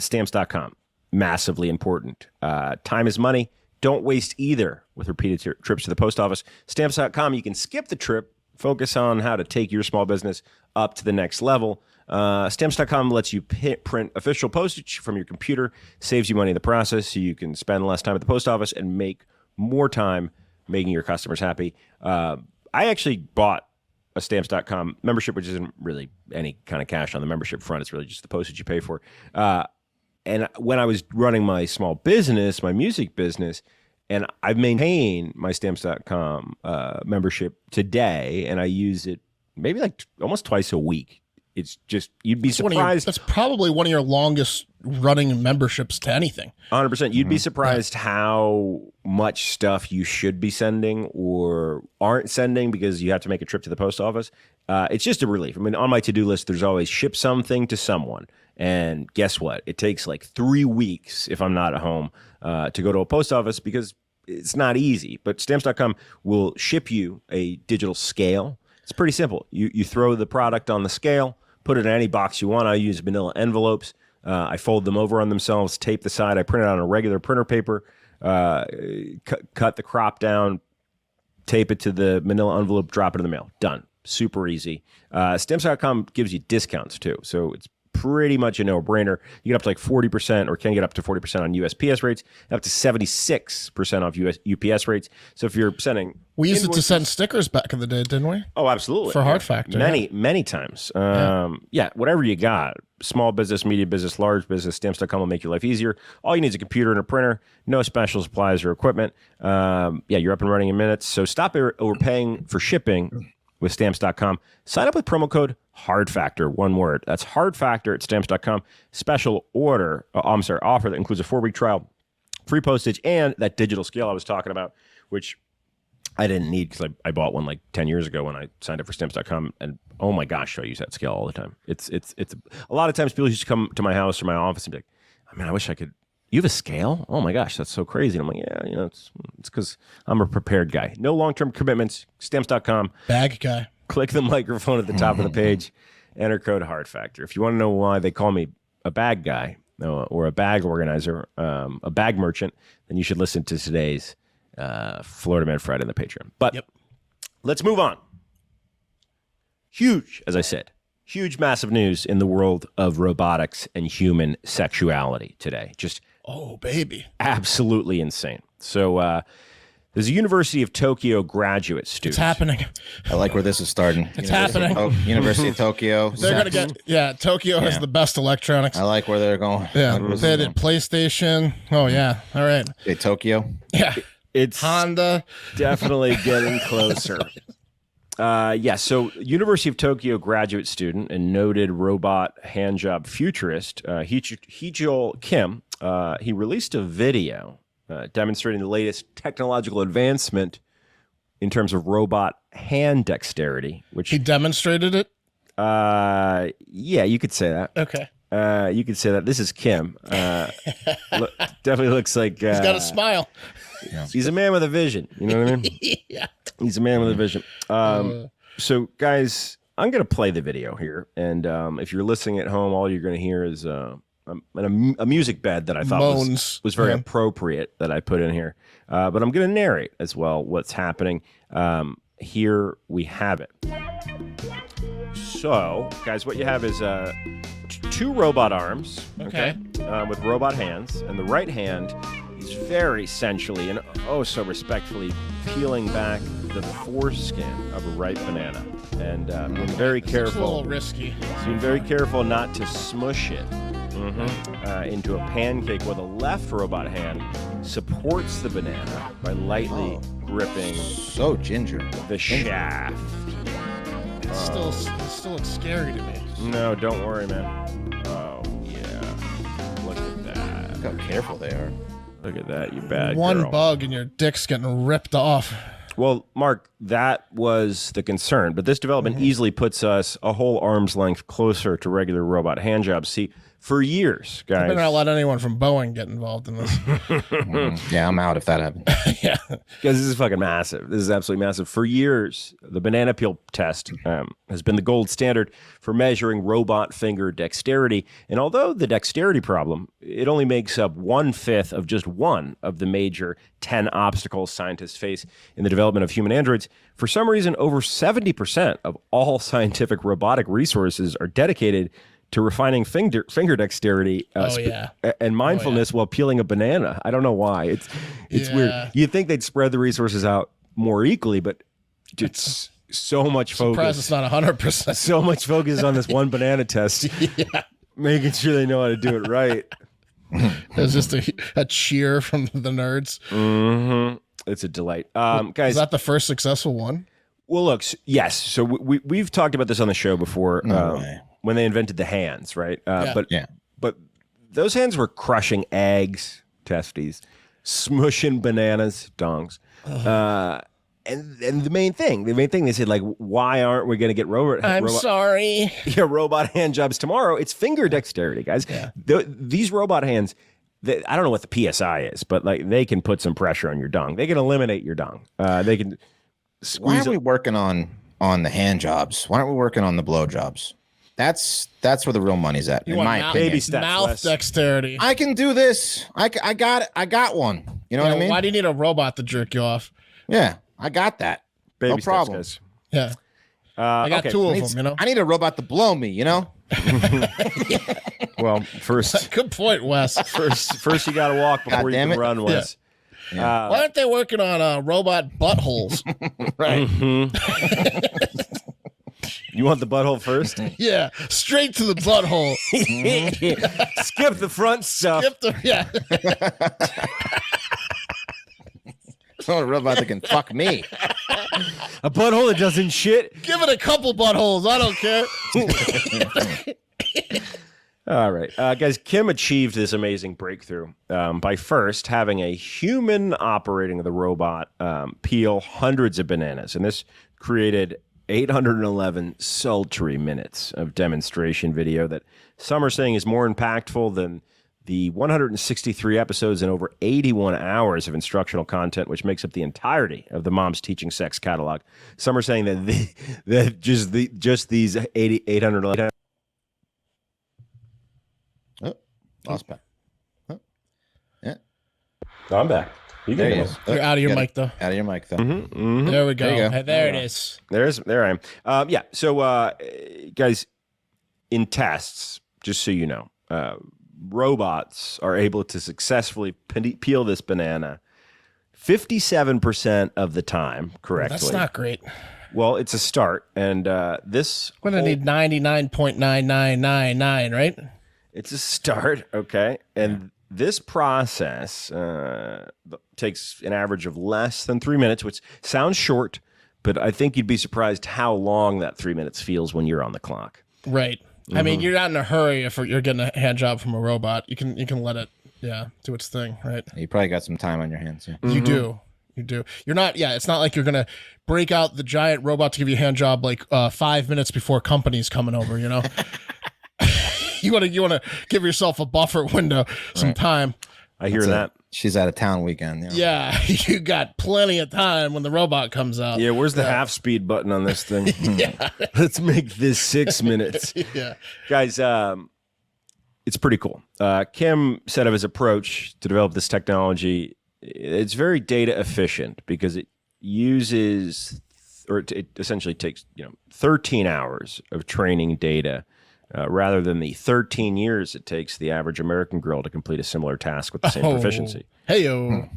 Stamps.com, massively important. Time is money. Don't waste either with repeated trips to the post office. Stamps.com, you can skip the trip, focus on how to take your small business up to the next level. Stamps.com lets you print official postage from your computer, saves you money in the process, so you can spend less time at the post office and make more time making your customers happy. I actually bought a Stamps.com membership, which isn't really any kind of cash on the membership front. It's really just the postage you pay for. And when I was running my small business, my music business, and I've maintained my Stamps.com membership today, and I use it maybe almost twice a week. It's just, you'd be surprised. That's probably one of your longest running memberships to anything. 100%. You'd be surprised how much stuff you should be sending or aren't sending because you have to make a trip to the post office. It's just a relief. I mean, on my to-do list, there's always ship something to someone. And guess what? It takes 3 weeks if I'm not at home to go to a post office because it's not easy. But Stamps.com will ship you a digital scale. It's pretty simple. You throw the product on the scale, put it in any box you want. I use manila envelopes. I fold them over on themselves, tape the side. I print it on a regular printer paper, cut the crop down, tape it to the manila envelope, drop it in the mail. Done. Super easy. Stamps.com gives you discounts too. So it's pretty much a no-brainer. You get up to 40% or can get up to 40% on USPS rates, up to 76% off UPS rates. So if you're sending... We used it to send stickers back in the day, didn't we? Oh, absolutely. For Hard Factor. Many times. Whatever you got. Small business, medium business, large business, Stamps.com will make your life easier. All you need is a computer and a printer. No special supplies or equipment. You're up and running in minutes. So stop overpaying for shipping with Stamps.com. Sign up with promo code HARDFACTOR, one word. That's HARDFACTOR at Stamps.com. Special offer that includes a 4-week trial, free postage, and that digital scale I was talking about, which I didn't need because I bought one 10 years ago when I signed up for Stamps.com, and oh my gosh, I use that scale all the time. It's a lot of times people used to come to my house or my office and be like, I wish I could. You have a scale? Oh my gosh, that's so crazy. And I'm like, yeah, it's because I'm a prepared guy. No long-term commitments. Stamps.com. Bag guy. Click the microphone at the top of the page. Enter code HARDFACTOR. If you want to know why they call me a bag guy or a bag organizer, a bag merchant, then you should listen to today's Florida Man Friday on the Patreon. But let's move on. Huge, as I said. Huge, massive news in the world of robotics and human sexuality today. Just oh, baby. Absolutely insane. So There's a University of Tokyo graduate student. It's happening. I like where this is starting. It's happening. University of Tokyo. They're going to get, Tokyo has the best electronics. I like where they're going. Yeah. I like where this They is did PlayStation. Oh, yeah. All right. going. Okay, Tokyo. Yeah. It's Honda. definitely getting closer. So University of Tokyo graduate student and noted robot handjob futurist Hee-Jul Kim, he released a video demonstrating the latest technological advancement in terms of robot hand dexterity, which He demonstrated it? yeah, you could say that. Okay. You could say that. This is Kim. Definitely looks like He's got a smile. he's a man with a vision. You know what I mean? Yeah. He's a man with a vision. So, guys, I'm going to play the video here. And if you're listening at home, all you're going to hear is a music bed that I thought was very appropriate that I put in here. But I'm going to narrate as well what's happening. Here we have it. So, guys, what you have is two robot arms, Okay. with robot hands. And the right hand is very sensually and so respectfully peeling back the foreskin of a ripe banana. And being very It's a careful. little risky. Being very careful not to smush it into a pancake, while the left robot hand supports the banana by lightly gripping So ginger. the shaft. It still looks scary to me. No, don't worry, man. Oh, yeah. Look at that. Look how careful they are. Look at that, you bad One girl. bug and your dick's getting ripped off. Well, Mark, that was the concern, but this development easily puts us a whole arm's length closer to regular robot hand jobs. See, for years, I guys. better not let anyone from Boeing get involved in this. Yeah, I'm out if that happens. Yeah. Guys, this is fucking massive. This is absolutely massive. For years, the banana peel test has been the gold standard for measuring robot finger dexterity. And although the dexterity problem, it only makes up 1/5 of just one of the major 10 obstacles scientists face in the development of human androids, for some reason, over 70% of all scientific robotic resources are dedicated to refining finger dexterity and mindfulness while peeling a banana. I don't know why. It's weird. You'd think they'd spread the resources out more equally, but it's so much focus. Surprised it's not 100%. So much focus on this one banana test. Yeah. Making sure they know how to do it right. There's just a cheer from the nerds. It's a delight. Guys, Is that the first successful one? well, look, yes. So we've talked about this on the show before. No way. When they invented the hands, right? Yeah. But those hands were crushing eggs, testes, smushing bananas, dongs. And the main thing they said, like, why aren't we going to get robot hand jobs tomorrow? It's finger dexterity, guys. Yeah. These robot hands, I don't know what the PSI is, but like they can put some pressure on your dong. They can eliminate your dong. They can Why squeeze aren't we working on the hand jobs? Why aren't we working on the blow jobs? That's where the real money's at, in my opinion. baby steps, Mouth Wes. dexterity. I can do this. I got one. You know what I mean? Why do you need a robot to jerk you off? Yeah, I got that. baby no steps, problem. guys. Yeah. I got okay. two of them, you know? I need a robot to blow me, you know? Well, first Good point, Wes. first you got to walk before you damn can it. run, Wes. Why aren't they working on robot buttholes? Right. You want the butthole first? Yeah, straight to the butthole. Skip the front stuff. Yeah. A robot that can fuck me. A butthole that doesn't shit. Give it a couple buttholes. I don't care. All right. Guys, Kim achieved this amazing breakthrough by first having a human operating the robot peel hundreds of bananas. And this created 811 sultry minutes of demonstration video that some are saying is more impactful than the 163 episodes and over 81 hours of instructional content, which makes up the entirety of the Mom's Teaching Sex catalog. Some are saying that just these 811. Oh, lost back. Oh. Yeah. I'm back. There he is. You're out of your Got mic, it. though. Out of your mic, though. There we go. There you go. Hey, there it is. There I am. Yeah. So, guys, in tests, just so you know, robots are able to successfully peel this banana 57% of the time correctly. That's not great. Well, it's a start, and this. We're gonna need 99.9999, right? It's a start, okay, and this process takes an average of less than 3 minutes, which sounds short, but I think you'd be surprised how long that 3 minutes feels when you're on the clock. Right. I mean, you're not in a hurry if you're getting a hand job from a robot. You can let it, do its thing, right? You probably got some time on your hands. Yeah. You do. You're not. Yeah, it's not like you're gonna break out the giant robot to give you a hand job like 5 minutes before company's coming over. You know. You want to give yourself a buffer window, some time. I hear that. She's out of town weekend. Yeah, you got plenty of time when the robot comes out. Yeah, where's the half speed button on this thing? Let's make this 6 minutes. Yeah. Guys, it's pretty cool. Kim said of his approach to develop this technology, it's very data efficient because it uses, or it essentially takes 13 hours of training data rather than the 13 years it takes the average American girl to complete a similar task with the same proficiency. Hey-o.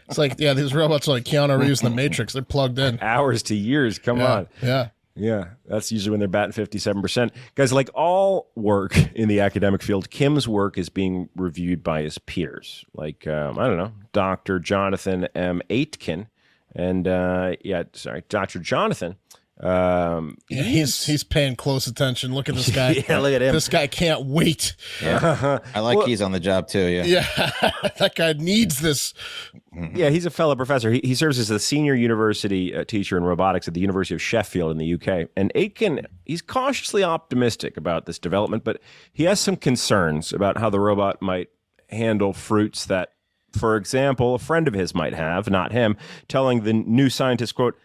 It's like, these robots are like Keanu Reeves in The Matrix. They're plugged in. Hours to years. Come on. Yeah. Yeah, that's usually when they're batting 57%. Guys, like all work in the academic field, Kim's work is being reviewed by his peers. Like, I don't know, Dr. Jonathan M. Aitken. And, Dr. Jonathan. He's paying close attention. Look at this guy. Yeah, look at him. This guy can't wait. Yeah. I like he's on the job too. Yeah. That guy needs this. Yeah, he's a fellow professor. He serves as the senior university teacher in robotics at the University of Sheffield in the UK. And Aitken, he's cautiously optimistic about this development, but he has some concerns about how the robot might handle fruits that, for example, a friend of his might have, not him, telling the New Scientist, quote,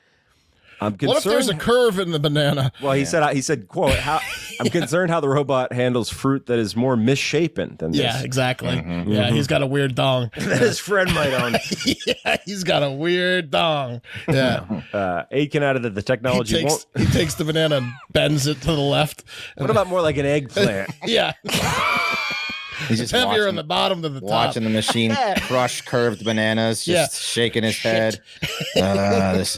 I'm concerned. What if there's a curve in the banana? Well, he said, quote, I'm concerned how the robot handles fruit that is more misshapen than this. Yeah, exactly. Yeah, he's got a weird dong. That his friend might own. Yeah, he's got a weird dong. Yeah. Aitken added that the technology he takes the banana and bends it to the left. What about more like an eggplant? Yeah. He's just heavier on the bottom than the top. Watching the machine crush curved bananas, just shaking his head. This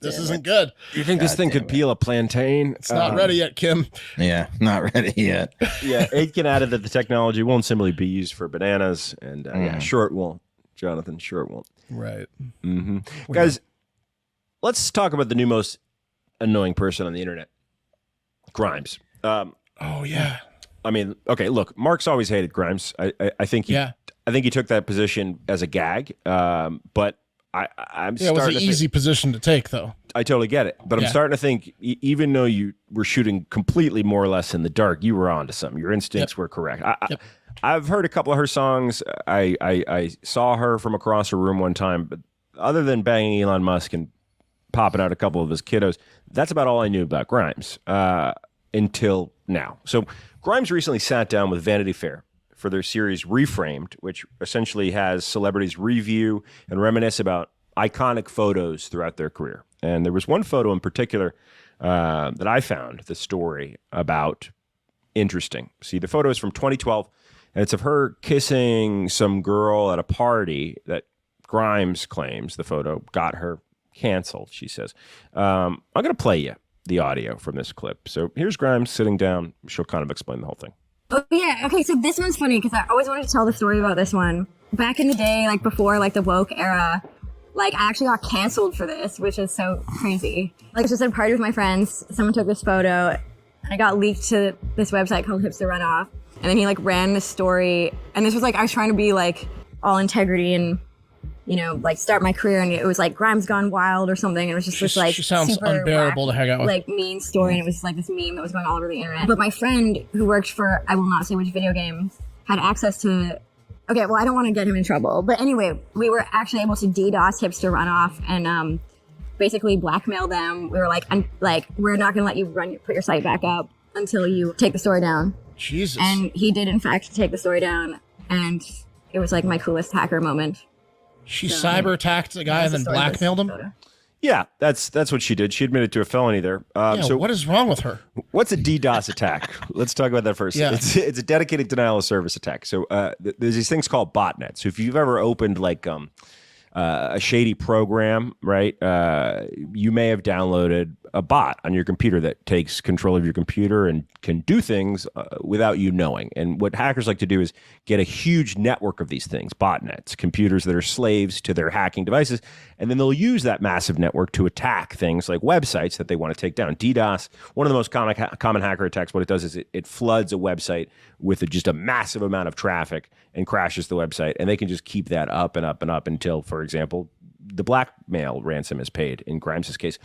isn't good. Do you think this thing could peel a plantain? It's not ready yet, Kim. Yeah, not ready yet. Yeah, Aitken added that the technology won't simply be used for bananas, and sure it won't, Jonathan. Sure it won't. Right. Guys, let's talk about the new most annoying person on the internet, Grimes. Oh yeah. I mean, okay, look, Mark's always hated Grimes. I think he took that position as a gag. But I'm starting to think, it was an easy position to take, though. I totally get it. But I'm starting to think, even though you were shooting completely more or less in the dark, you were onto something. Your instincts were correct. I've heard a couple of her songs. I saw her from across her room one time, but other than banging Elon Musk and popping out a couple of his kiddos, that's about all I knew about Grimes until now. So Grimes recently sat down with Vanity Fair for their series Reframed, which essentially has celebrities review and reminisce about iconic photos throughout their career. And there was one photo in particular that I found the story about interesting. See, the photo is from 2012, and it's of her kissing some girl at a party that Grimes claims the photo got her canceled, she says. I'm going to play you the audio from this clip. So here's Grimes sitting down. She'll kind of explain the whole thing. Oh, yeah. Okay, so this one's funny because I always wanted to tell the story about this one. Back in the day, like before like the woke era, like I actually got canceled for this, which is so crazy. Like I was just at a party with my friends. Someone took this photo and I got leaked to this website called Hipster Runoff. And then he like ran this story. And this was like, I was trying to be like all integrity and, you know, like start my career, and it was like Grimes Gone Wild or something. And it was just this like she sounds super unbearable to hang out with. Like mean story, and it was just, like this meme that was going all over the internet. But my friend who worked for, I will not say which video games, had access to. Okay, well I don't want to get him in trouble, but anyway, we were actually able to DDoS Hipster Runoff and basically blackmail them. We were like, we're not going to let you put your site back up until you take the story down. Jesus. And he did in fact take the story down, and it was like my coolest hacker moment. She cyber attacked the guy and then blackmailed him? Yeah, that's what she did. She admitted to a felony there. So what is wrong with her? what's a DDoS attack? Let's talk about that first. Yeah. It's a dedicated denial of service attack. So there's these things called botnets. So if you've ever opened like a shady program, right? You may have downloaded a bot on your computer that takes control of your computer and can do things without you knowing. And what hackers like to do is get a huge network of these things, botnets, computers that are slaves to their hacking devices, and then they'll use that massive network to attack things like websites that they want to take down. DDoS, one of the most common hacker attacks, what it does is it floods a website with just a massive amount of traffic and crashes the website, and they can just keep that up and up and up until, for example, the blackmail ransom is paid in Grimes' case.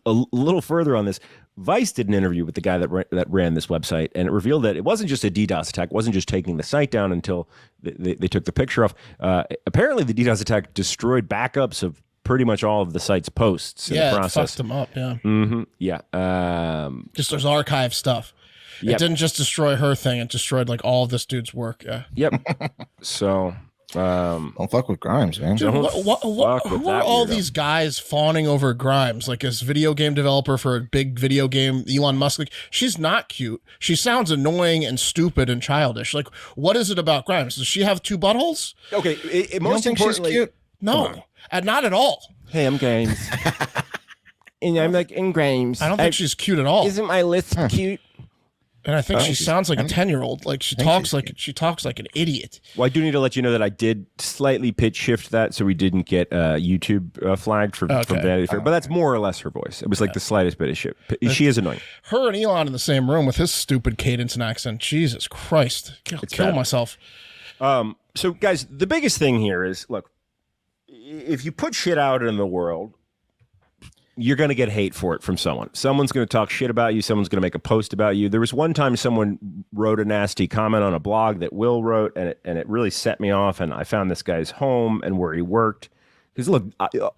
A little further on this, Vice did an interview with the guy that ran this website, and it revealed that it wasn't just a DDoS attack, wasn't just taking the site down until they took the picture off. Apparently, the DDoS attack destroyed backups of pretty much all of the site's posts in the process. It fucked them up, yeah. Mm-hmm. Yeah. Just there's archive stuff. Yep. It didn't just destroy her thing, it destroyed like all of this dude's work, yeah. Yep. So... don't fuck with Grimes, man. Dude, who are all weirdo. these guys fawning over Grimes? Like this video game developer for a big video game, Elon Musk. Like, she's not cute. She sounds annoying and stupid and childish. Like, what is it about Grimes? Does she have two buttholes? Okay, You don't most think she's importantly, cute? No, and not at all. hey, I'm Grimes, and I'm like in Grimes. I don't think she's cute at all. Isn't my list cute? And I think she she's- sounds like a 10-year-old. Like she talks like an idiot. Well, I do need to let you know that I did slightly pitch shift that so we didn't get YouTube flagged for Vanity Fair. But that's more or less her voice. It was like the slightest bit of shift. She is annoying. Her and Elon in the same room with his stupid cadence and accent. Jesus Christ. I'll kill bad. myself. So, guys, the biggest thing here is, look, if you put shit out in the world, you're going to get hate for it from someone. Someone's going to talk shit about you. Someone's going to make a post about you. There was one time someone wrote a nasty comment on a blog that Will wrote, and it really set me off. And I found this guy's home and where he worked. Because, look,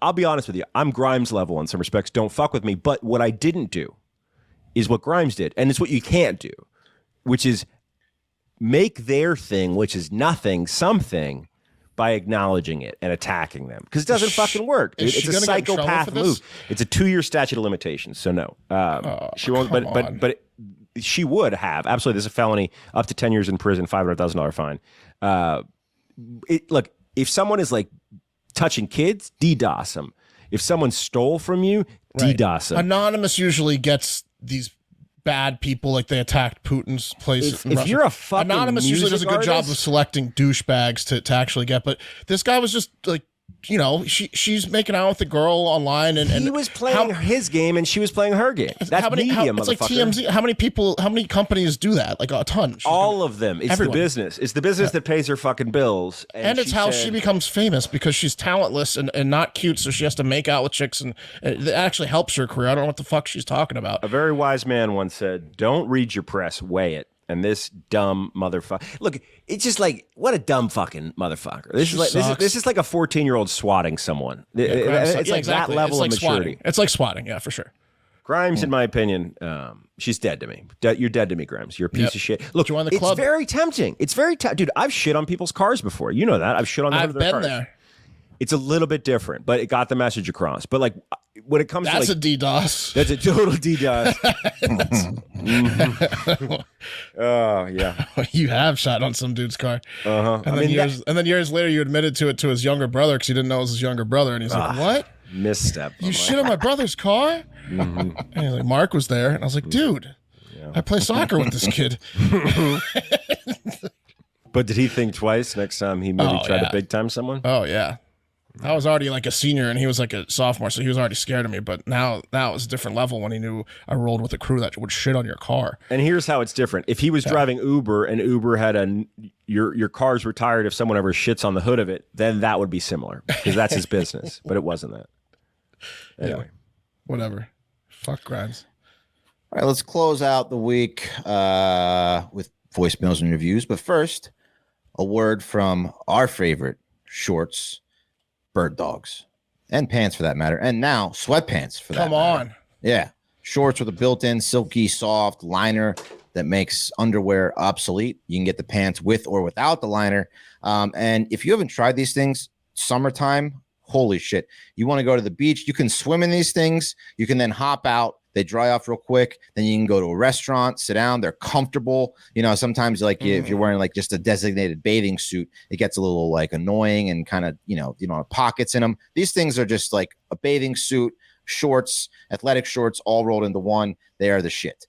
I'll be honest with you. I'm Grimes level in some respects. Don't fuck with me. But what I didn't do is what Grimes did. And it's what you can't do, which is make their thing, which is nothing, something, by acknowledging it and attacking them, because it doesn't fucking work. Is It's she a gonna get in trouble psychopath for this? move. It's a 2-year statute of limitations, so no, she won't. come on. But she would have absolutely. There's a felony up to 10 years in prison, $500,000 fine. Look, if someone is like touching kids, DDoS them. If someone stole from you, DDoS them. Anonymous usually gets these bad people, like they attacked Putin's place. If you're a fucking Anonymous usually does a music good job of artist- selecting douchebags to actually get, but this guy was just like, you know, she's making out with the girl online, and he was playing his game and she was playing her game. That's media, it's like motherfucker. TMZ. How many companies do that? Like a ton. All of them. It's Everyone. the business. It's the business that pays her fucking bills. And it's how she becomes famous, because she's talentless and not cute, so she has to make out with chicks, and it actually helps her career. I don't know what the fuck she's talking about. A very wise man once said, "Don't read your press, weigh it." And this dumb motherfucker. Look, it's just like, what a dumb fucking motherfucker. This is like a 14-year-old swatting someone. It's like that level of maturity. Swatting. It's like swatting, yeah, for sure. Grimes, in my opinion, she's dead to me. You're dead to me, Grimes. You're a piece of shit. Look, Join the it's club. very tempting. It's very dude, I've shit on people's cars before. You know that. I've shit on the hood I've of their been cars. there. It's a little bit different, but it got the message across. But like when it comes That's to a DDoS. that's a total DDoS. Oh yeah. You have shot on some dude's car. Uh-huh. And then years later, you admitted to it to his younger brother, because he didn't know it was his younger brother, and he's like, "What? Misstep. You shit on my brother's car?" And he's like, "Mark was there," and I was like, "Dude, I play soccer with this kid." But did he think twice next time he maybe tried yeah. to big time someone? Oh yeah. I was already like a senior and he was like a sophomore, so he was already scared of me. But now it was a different level when he knew I rolled with a crew that would shit on your car. And here's how it's different. If he was driving Uber and Uber had your car's retired, if someone ever shits on the hood of it, then that would be similar, because that's his business. But it wasn't that. Anyway. Whatever. Fuck Grimes. All right, let's close out the week with voicemails and reviews. But first, a word from our favorite shorts, bird dogs, and pants for that matter, and now sweatpants for that Come matter. on. Yeah, shorts with a built-in silky soft liner that makes underwear obsolete. You can get the pants with or without the liner. And if you haven't tried these things, summertime, Holy shit. You want to go to the beach, you can swim in these things. You can then hop out. They dry off real quick. Then you can go to a restaurant, sit down. They're comfortable. You know, sometimes like if you're wearing like just a designated bathing suit, it gets a little like annoying and kind of, you know, pockets in them. These things are just like a bathing suit, shorts, athletic shorts, all rolled into one. They are the shit.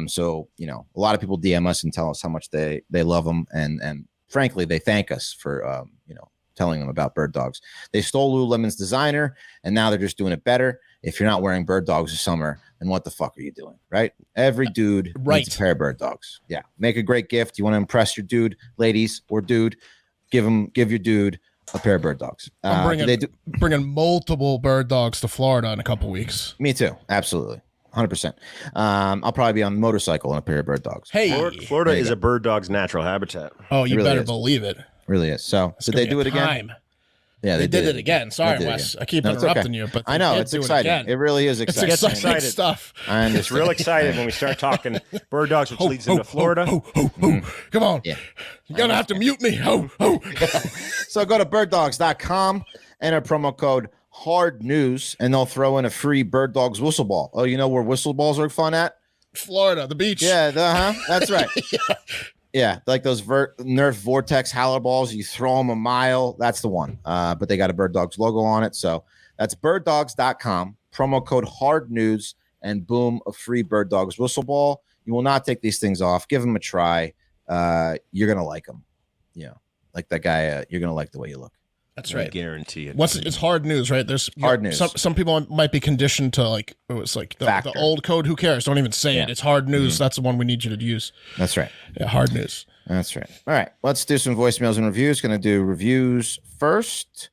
So, you know, a lot of people DM us and tell us how much they love them. And frankly, they thank us for, you know, telling them about bird dogs. They stole Lululemon's designer and now they're just doing it better. If you're not wearing bird dogs this summer, then what the fuck are you doing? Right? Every dude needs a pair of bird dogs. Yeah. Make a great gift. You want to impress your dude, ladies or dude, give your dude a pair of bird dogs. I'm bringing multiple bird dogs to Florida in a couple weeks. Me too. Absolutely. 100%. I'll probably be on a motorcycle and a pair of bird dogs. Hey, Florida is a bird dog's natural habitat. Oh, you really better is. believe it. Really is. So did they do it again? Yeah, they did it again. Sorry, Wes. I keep interrupting you, but I know it's exciting. It really is exciting. It's exciting stuff. It's real excited when we start talking bird dogs, which leads into Florida. Come on. Yeah. You're going to have to mute me. So go to birddogs.com, enter promo code hard news, and they'll throw in a free bird dogs whistle ball. Oh, you know where whistle balls are fun at? Florida, the beach. Yeah, that's right. Yeah, like those Nerf Vortex howler balls. You throw them a mile. That's the one. But they got a Bird Dogs logo on it. So that's birddogs.com, promo code hard news, and boom, a free Bird Dogs whistle ball. You will not take these things off. Give them a try. You're going to like them. Yeah, like that guy. You're going to like the way you look. That's right. I guarantee it. It's hard news, right? There's hard news. Some people might be conditioned to like, it was like the old code. Who cares? Don't even say it. It's hard news. That's the one we need you to use. That's right. Yeah, hard news. That's right. All right. Let's do some voicemails and reviews. Going to do reviews first.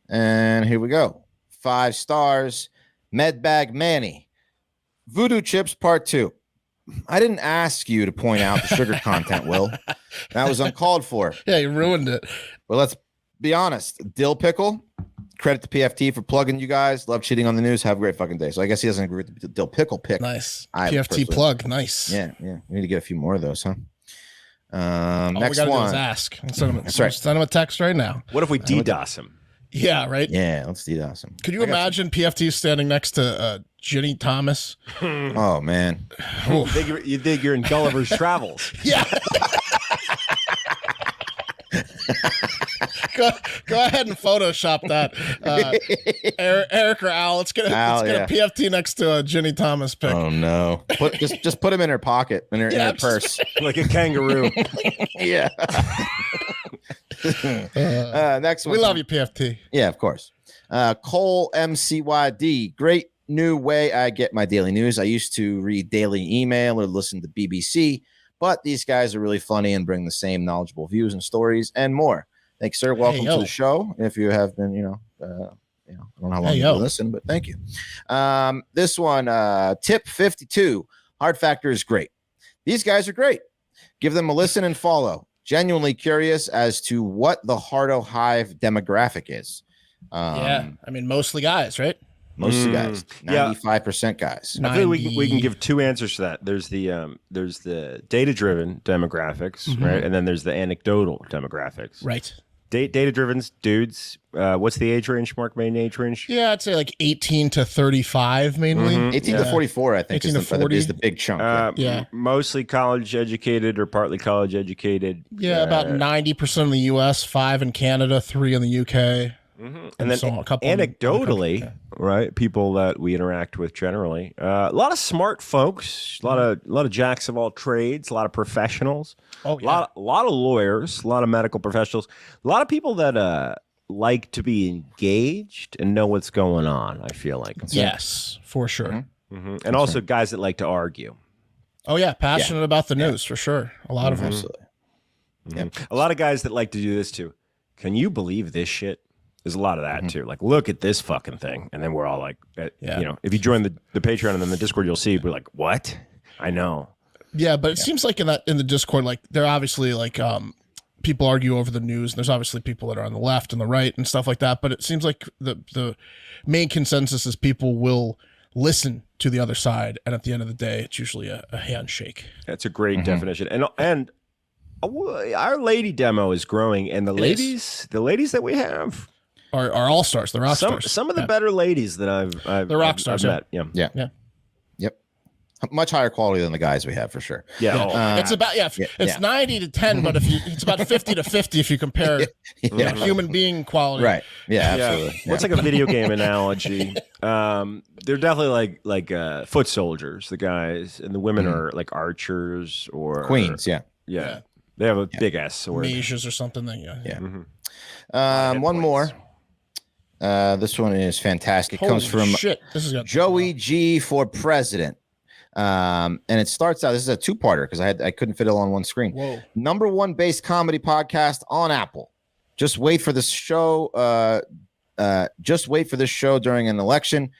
And here we go. 5 stars. Medbag Manny. Voodoo Chips Part 2. I didn't ask you to point out the sugar content, Will. That was uncalled for. Yeah, you ruined it. Well, let's be honest. Dill Pickle. Credit to PFT for plugging you guys. Love cheating on the news. Have a great fucking day. So I guess he doesn't agree with the Dill Pickle pick. Nice. PFT plug. Nice. Yeah. We need to get a few more of those, huh? All next we gotta one. do is ask. Send him a text right now. What if we DDOS him? Yeah, right? Yeah, let's DDOS him. Could you imagine PFT standing next to Ginni Thomas? Oh, man. You think you're in Gulliver's Travels. Yeah. Go ahead and Photoshop that. Eric or Al, let's get a PFT next to a Ginni Thomas pic. Oh, no. Just put him in her pocket, in her purse. Like a kangaroo. Yeah. Next one. We love you, PFT. Yeah, of course. Cole MCYD. Great new way I get my daily news. I used to read daily email or listen to BBC, but these guys are really funny and bring the same knowledgeable views and stories and more. Thanks, sir. Welcome to the show. If you have been, I don't know how long you listen, but thank you. This one, tip 52. Hard Factor is great. These guys are great. Give them a listen and follow. Genuinely curious as to what the Hardo Hive demographic is. I mean, mostly guys, right? Mostly guys. 95% guys. I feel we can give 2 answers to that. There's the data-driven demographics, right? And then there's the anecdotal demographics. Right. Data-driven dudes. What's the age range, Mark? Main age range? Yeah, I'd say like 18 to 35, mainly. 18 to 44, I think, is the big chunk. Mostly college educated or partly college educated. Yeah, about 90% in the U.S., 5 in Canada, 3 in the U.K. And then anecdotally, right, people that we interact with generally, a lot of smart folks, a lot of jacks of all trades, a lot of professionals, a lot of lawyers, a lot of medical professionals, a lot of people that like to be engaged and know what's going on. I feel like for sure, and also guys that like to argue. Oh yeah, passionate about the news for sure. A lot of them. A lot of guys that like to do this too. Can you believe this shit? There's a lot of that too. Like, look at this fucking thing, and then we're all like, if you join the Patreon and then the Discord, you'll see we're like, what? I know. Yeah, but it seems like in the Discord, like they're obviously like people argue over the news, and there's obviously people that are on the left and the right and stuff like that. But it seems like the main consensus is people will listen to the other side, and at the end of the day, it's usually a handshake. That's a great definition, and our lady demo is growing, and the ladies that we have. Are all stars. The rock stars. Some of the better ladies that I've the rock stars met. Yeah. Yeah. Yep. Much higher quality than the guys we have for sure. Yeah. It's about it's 90 to 10, but it's about 50 to 50 if you compare human being quality. Right. Yeah, absolutely. Well, it's like a video game analogy. They're definitely like foot soldiers, the guys, and the women are like archers or queens. Yeah. They have a big ass sword. Mages or something. One more. This one is fantastic. It comes from This is Joey G for president. And it starts out, this is a two-parter because I couldn't fit it all on one screen. Whoa. Number one based comedy podcast on Apple. Just wait for this show. Just wait for this show during an election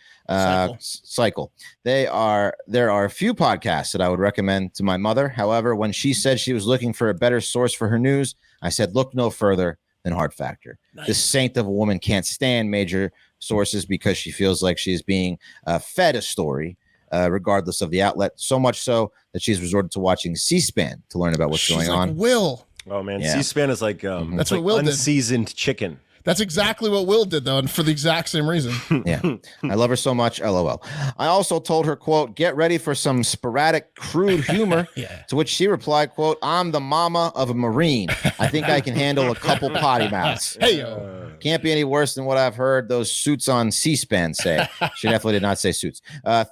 cycle. There are a few podcasts that I would recommend to my mother. However, when she said she was looking for a better source for her news, I said, look no further than Hard Factor. Nice. This saint of a woman can't stand major sources because she feels like she is being fed a story, regardless of the outlet. So much so that she's resorted to watching C-SPAN to learn about what's going on. Will. Oh man, C-SPAN is like that's like what Will unseasoned chicken. That's exactly what Will did, though, and for the exact same reason. Yeah. I love her so much. LOL. I also told her, quote, get ready for some sporadic, crude humor. To which she replied, quote, I'm the mama of a Marine. I think I can handle a couple potty mouths. Hey, yo. Can't be any worse than what I've heard those suits on C-SPAN say. She definitely did not say suits.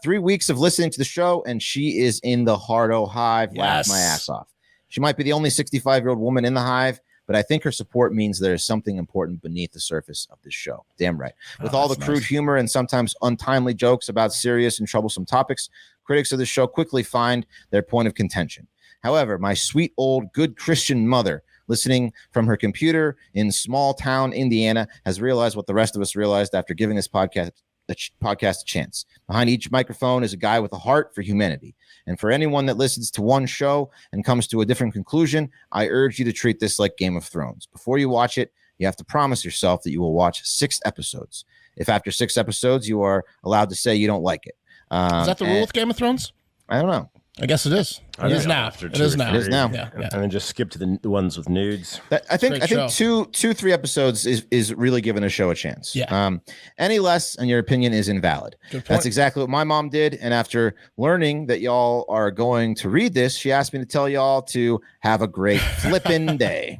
3 weeks of listening to the show, and she is in the Hardo Hive. Laughed my ass off. She might be the only 65-year-old woman in the Hive, but I think her support means there is something important beneath the surface of this show. Damn right. With all the crude humor and sometimes untimely jokes about serious and troublesome topics, critics of the show quickly find their point of contention. However, my sweet old good Christian mother, listening from her computer in small town Indiana, has realized what the rest of us realized after giving this podcast a chance. Behind each microphone is a guy with a heart for humanity. And for anyone that listens to one show and comes to a different conclusion, I urge you to treat this like Game of Thrones. Before you watch it, you have to promise yourself that you will watch 6 episodes. If after 6 episodes you are allowed to say you don't like it. Is that the rule with Game of Thrones? I don't know. I guess it is. It is now. It is now. Yeah. And then just skip to the ones with nudes. I think 2-3 episodes is really giving a show a chance. Yeah. Any less, and your opinion is invalid. That's exactly what my mom did. And after learning that y'all are going to read this, she asked me to tell y'all to have a great flipping day.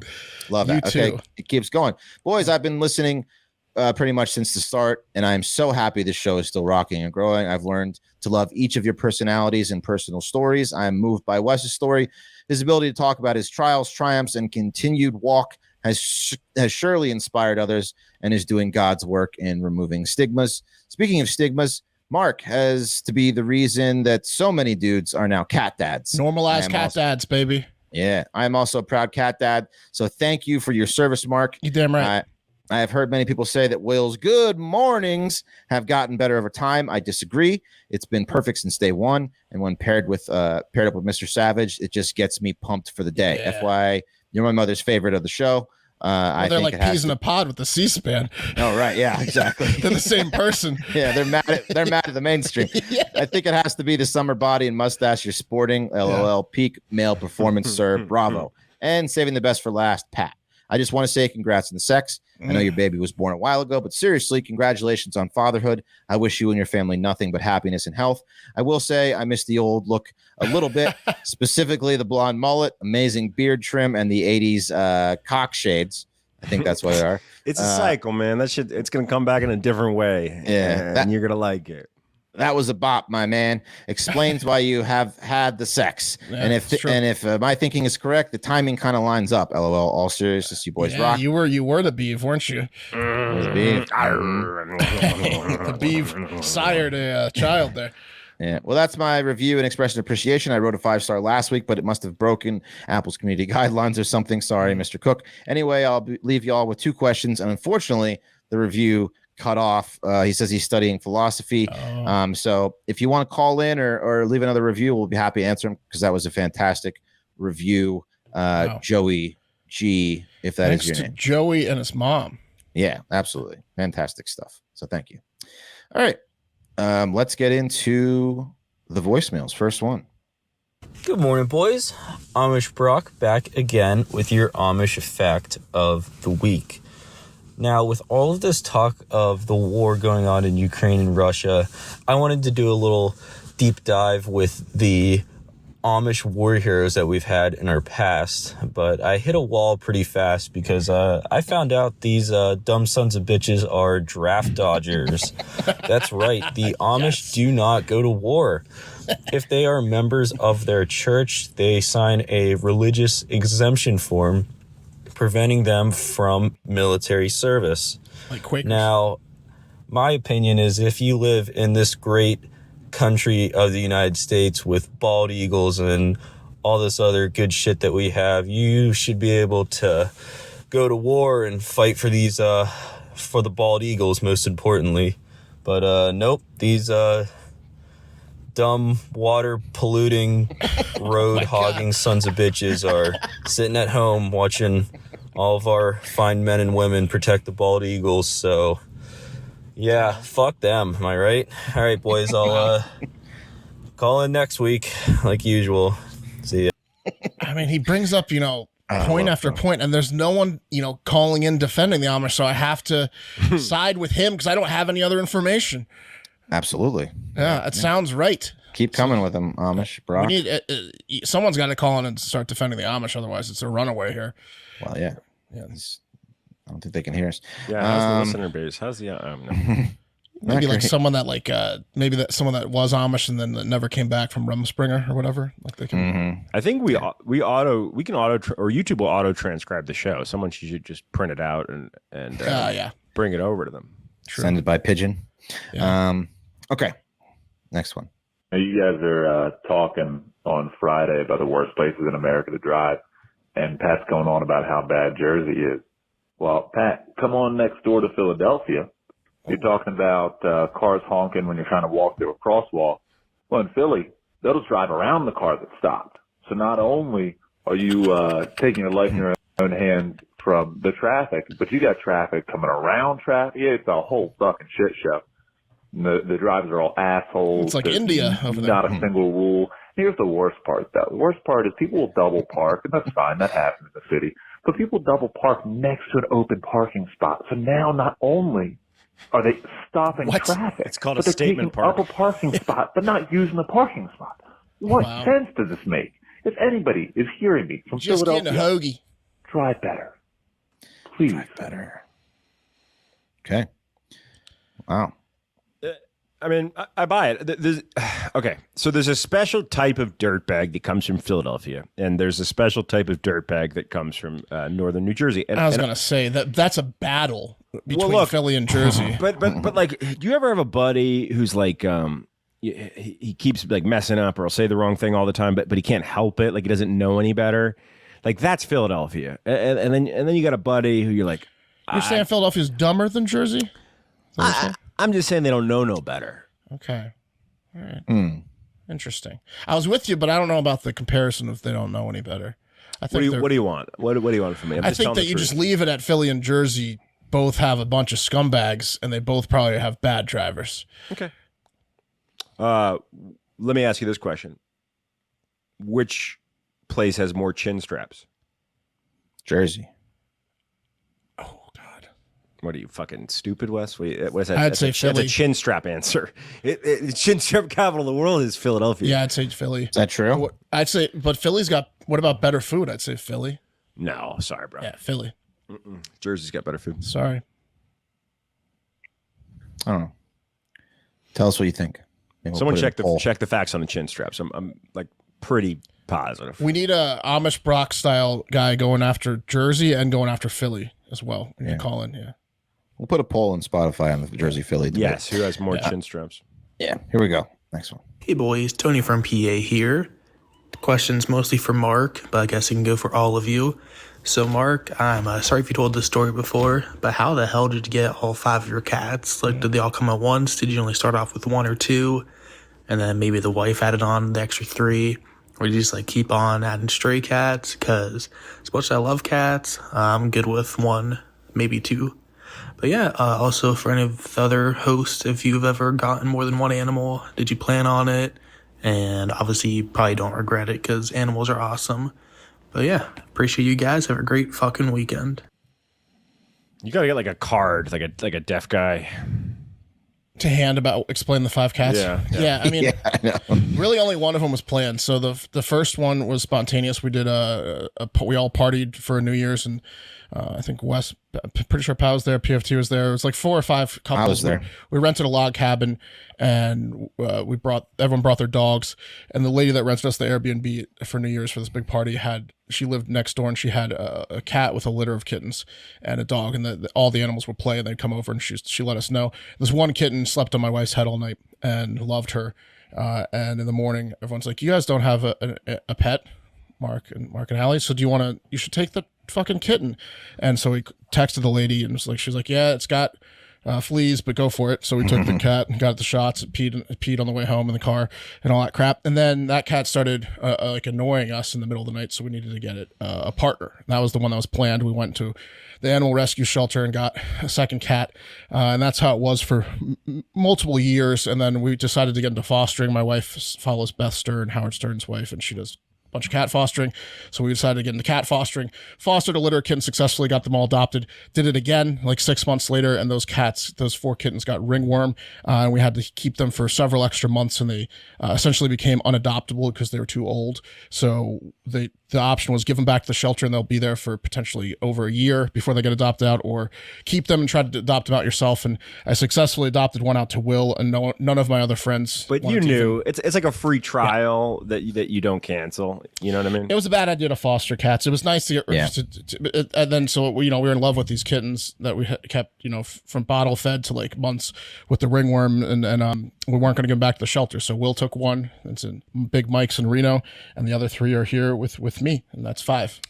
Love that. You okay. too. It keeps going. Boys, I've been listening pretty much since the start, and I'm so happy this show is still rocking and growing. I've learned to love each of your personalities and personal stories. I am moved by Wes's story. His ability to talk about his trials, triumphs, and continued walk has surely inspired others and is doing God's work in removing stigmas. Speaking of stigmas, Mark has to be the reason that so many dudes are now cat dads. Normalized cat dads, baby. Yeah, I'm also a proud cat dad. So thank you for your service, Mark. You damn right. I have heard many people say that Will's good mornings have gotten better over time. I disagree. It's been perfect since day one, and when paired up with Mr. Savage, it just gets me pumped for the day. Yeah. FYI, you're my mother's favorite of the show. I they're think like peas in a pod with the C-SPAN. Oh right, yeah, exactly. They're the same person. Yeah, they're mad at the mainstream. Yeah. I think it has to be the summer body and mustache you're sporting. LOL, peak male performance, sir. Bravo. And saving the best for last, Pat. I just want to say congrats on the sex. I know your baby was born a while ago, but seriously, congratulations on fatherhood. I wish you and your family nothing but happiness and health. I will say I miss the old look a little bit, specifically the blonde mullet, amazing beard trim, and the 80s cock shades. I think that's what they are. It's a cycle, man. It's going to come back in a different way. Yeah. And you're going to like it. That was a bop, my man. Explains why you have had the sex. Yeah, and if my thinking is correct, the timing kind of lines up. LOL. All seriousness, you boys rock. You were the beef, weren't you? The beef. The beef sired a child there. Yeah. Well, that's my review and expression of appreciation. I wrote a 5-star last week, but it must have broken Apple's community guidelines or something. Sorry, Mr. Cook. Anyway, I'll leave y'all with 2 questions. And unfortunately, the review cut off. He says he's studying philosophy. So if you want to call in or leave another review, we'll be happy to answer them because that was a fantastic review. Wow. Joey G, if that Thanks is your to name. Joey and his mom. Yeah, absolutely. Fantastic stuff. So thank you. All right. Let's get into the voicemails. First one. Good morning, boys. Amish Brock back again with your Amish fact of the week. Now, with all of this talk of the war going on in Ukraine and Russia, I wanted to do a little deep dive with the Amish war heroes that we've had in our past, but I hit a wall pretty fast because I found out these dumb sons of bitches are draft dodgers. That's right, the Amish do not go to war. If they are members of their church, they sign a religious exemption form preventing them from military service. Like Quakers. Now, my opinion is if you live in this great country of the United States with bald eagles and all this other good shit that we have, you should be able to go to war and fight for these for the bald eagles, most importantly. But nope, these dumb water polluting road hogging sons of bitches are sitting at home watching all of our fine men and women protect the bald eagles. So yeah, fuck them. Am I right? All right, boys. I'll call in next week like usual. See ya. I mean, he brings up, point after point, and there's no one, calling in defending the Amish, so I have to side with him because I don't have any other information. Absolutely. Yeah, it sounds right. Keep coming with them, Amish, bro. We need someone's got to call in and start defending the Amish, otherwise it's a runaway here. Well, yeah. I don't think they can hear us. Yeah, how's the listener base? How's the no. Maybe like someone that someone that was Amish and then never came back from Rumspringer or whatever. Like they can. I think we can auto or YouTube will auto transcribe the show. Someone should just print it out and bring it over to them. True. Send it by pigeon. Yeah. Okay. Next one. You guys are talking on Friday about the worst places in America to drive, and Pat's going on about how bad Jersey is. Well, Pat, come on next door to Philadelphia. You're talking about cars honking when you're trying to walk through a crosswalk. Well, in Philly, they'll just drive around the car that stopped. So not only are you taking your life in your own hands from the traffic, but you got traffic coming around traffic. Yeah, it's a whole fucking shit show. The drivers are all assholes. It's like There's India over there. Not a single rule. Here's the worst part, though. The worst part is people will double park, and that's fine. That happens in the city. But people double park next to an open parking spot. So now not only are they stopping traffic, it's called but a statement they're taking park. up a parking spot, but not using the parking spot. What sense does this make? If anybody is hearing me from Just Philadelphia, getting a hoagie. drive better. Please. Drive better. Okay. Wow. I mean, I buy it. Okay, so there's a special type of dirtbag that comes from Philadelphia, and there's a special type of dirtbag that comes from northern New Jersey. And I was going to say that's a battle between Philly and Jersey. But like, do you ever have a buddy who's like, he keeps like messing up or he'll say the wrong thing all the time, but he can't help it, like he doesn't know any better. Like that's Philadelphia, and then you got a buddy who you're like, you're saying Philadelphia's dumber than Jersey? I'm just saying they don't know no better. Okay. All right. Interesting. I was with you, but I don't know about the comparison if they don't know any better. I think what do you want? What do you want from me? I think that you just leave it at Philly and Jersey both have a bunch of scumbags, and they both probably have bad drivers. Okay. Let me ask you this question. Which place has more chin straps? Jersey. What are you, fucking stupid, Wes? What is that? I'd say Philly. That's a chin strap answer. Chin strap capital of the world is Philadelphia. Yeah, I'd say Philly. Is that true? I'd say, but Philly's got, what about better food? I'd say Philly. No, sorry, bro. Yeah, Philly. Jersey's got better food. Sorry. I don't know. Tell us what you think. Maybe Someone check the facts on the chin straps. I'm like pretty positive. We need a Amish Brock style guy going after Jersey and going after Philly as well. We need to call in, We'll put a poll on Spotify on the Jersey Philly debate. Yes, who has more chin straps? Yeah, here we go. Next one. Hey boys, Tony from PA here. The question's mostly for Mark, but I guess it can go for all of you. So Mark, I'm sorry if you told this story before, but how the hell did you get all 5 of your cats? Like, did they all come at once? Did you only start off with 1 or 2? And then maybe the wife added on the extra 3? Or did you just like keep on adding stray cats? Because as much as I love cats, I'm good with 1, maybe 2. But yeah, also for any of the other hosts, if you've ever gotten more than 1 animal, did you plan on it? And obviously you probably don't regret it because animals are awesome. But yeah, appreciate you guys. Have a great fucking weekend. You gotta get like a card, like a deaf guy to hand about explain the 5 cats. Yeah. I mean, I know. really only one of them was planned. So the first one was spontaneous. We did we all partied for New Year's, and I think Wes, pretty sure Pat was there, PFT was there. It was like 4 or 5 couples. I was there. We rented a log cabin, and everyone brought their dogs. And the lady that rented us the Airbnb for New Year's for this big party she lived next door, and she had a cat with a litter of kittens and a dog, and all the animals would play, and they'd come over, and she let us know. This one kitten slept on my wife's head all night and loved her. And in the morning, everyone's like, "You guys don't have a pet, Mark and Allie. So you should take the fucking kitten." And so we texted the lady, and she's like, "Yeah, it's got fleas, but go for it." So we took the cat and got it the shots. It peed on the way home in the car and all that crap. And then that cat started like annoying us in the middle of the night, so we needed to get it a partner. That was the one that was planned. We went to the animal rescue shelter and got a second cat, and that's how it was for multiple years. And then we decided to get into fostering. My wife follows Beth Stern, Howard Stern's wife, and she does bunch of cat fostering, so we decided to get into cat fostering. Fostered a litter of kittens successfully, got them all adopted. Did it again like 6 months later, and those 4 kittens got ringworm, and we had to keep them for several extra months, and they essentially became unadoptable because they were too old. So the option was give them back to the shelter, and they'll be there for potentially over a year before they get adopted out, or keep them and try to adopt them out yourself. And I successfully adopted one out to Will, and none of my other friends. But you knew it's like a free trial that you don't cancel. You know what I mean? It was a bad idea to foster cats. It was nice to get, and then so we were in love with these kittens that we kept, from bottle fed to like months with the ringworm, and we weren't going to give them back to the shelter. So Will took one. It's in Big Mike's in Reno, and the other 3 are here with me, and that's 5.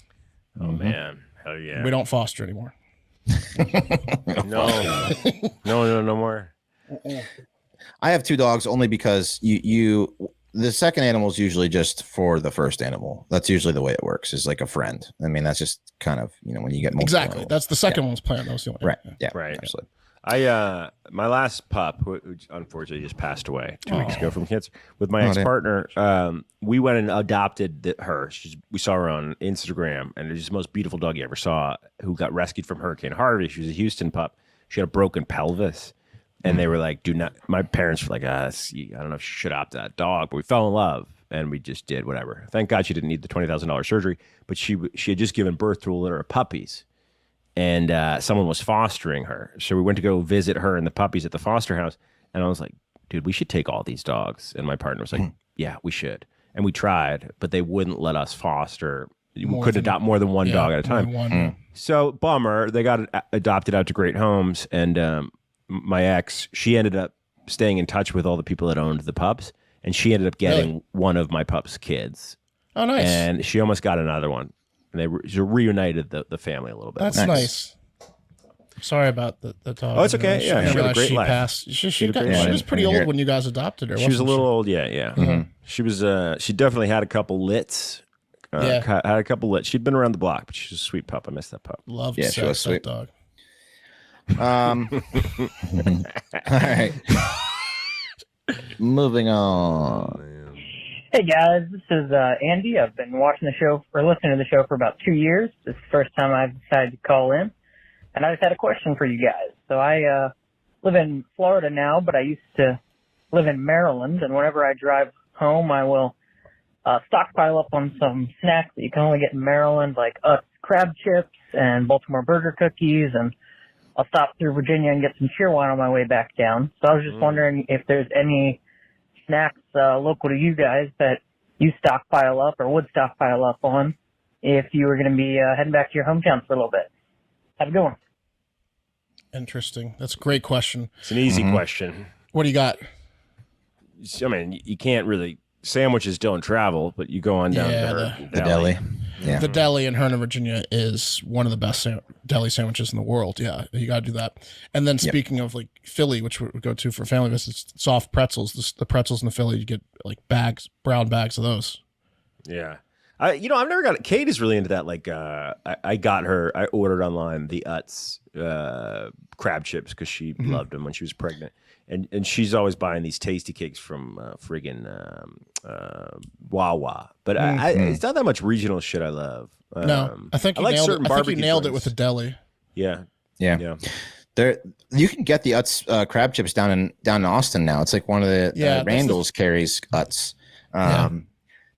Oh man, hell yeah! We don't foster anymore. No more. I have 2 dogs only because the second animal is usually just for the first animal. That's usually the way it works, is like a friend. I mean, that's just kind of, when you get multiple exactly. animals. That's the second one's plan. That was the only right. Yeah, right. Absolutely. My last pup, who unfortunately just passed away 2 weeks ago from cancer, with my ex-partner, we went and adopted her. We saw her on Instagram, and it's the most beautiful dog you ever saw, who got rescued from Hurricane Harvey. She was a Houston pup. She had a broken pelvis. And they were like, my parents were like, I don't know if she should opt that dog, but we fell in love, and we just did whatever. Thank God she didn't need the $20,000 surgery, but she had just given birth to a litter of puppies, and someone was fostering her. So we went to go visit her and the puppies at the foster house, and I was like, dude, we should take all these dogs. And my partner was like, yeah, we should. And we tried, but they wouldn't let us foster. We couldn't adopt more than one dog at a time. So bummer. They got adopted out to great homes, and my ex, she ended up staying in touch with all the people that owned the pups, and she ended up getting one of my pup's kids. Oh, nice. And she almost got another one. And they reunited the family a little bit. That's nice. Sorry about the dog. Oh, it's okay. Yeah, she had a great life. Passed. She was pretty old when you guys adopted her. She was a little old. Yeah. Mm-hmm. She was. She definitely had a couple lits. Had a couple lits. She'd been around the block, but she's a sweet pup. I miss that pup. Love she was sweet dog. All right. Moving on. Hey guys, this is Andy. I've been watching the show or listening to the show for about 2 years. This is the first time I've decided to call in, and I just had a question for you guys. So I live in Florida now, but I used to live in Maryland, and whenever I drive home, I will stockpile up on some snacks that you can only get in Maryland, like crab chips and Baltimore burger cookies, and I'll stop through Virginia and get some cheerwine on my way back down. So I was just wondering if there's any snacks local to you guys that you stockpile up or would stockpile up on if you were going to be heading back to your hometown for a little bit. Have a good one. Interesting. That's a great question. It's an easy question. What do you got? I mean, you can't really. Sandwiches don't travel, but you go on down to the deli. Yeah. The deli in Hernon, Virginia is one of the best deli sandwiches in the world. Yeah, you got to do that. And then speaking of like Philly, which we go to for family visits, soft pretzels. The pretzels in the Philly, you get like brown bags of those. Yeah. I've never got it. Kate is really into that. Like, I ordered online the Utz crab chips because she loved them when she was pregnant. And she's always buying these tasty cakes from friggin' Wawa. But it's not that much regional shit I love. No, I think you nailed it with the deli. Yeah. Yeah. There, you can get the Utz crab chips down in Austin now. It's like one of the Randall's carries Utz.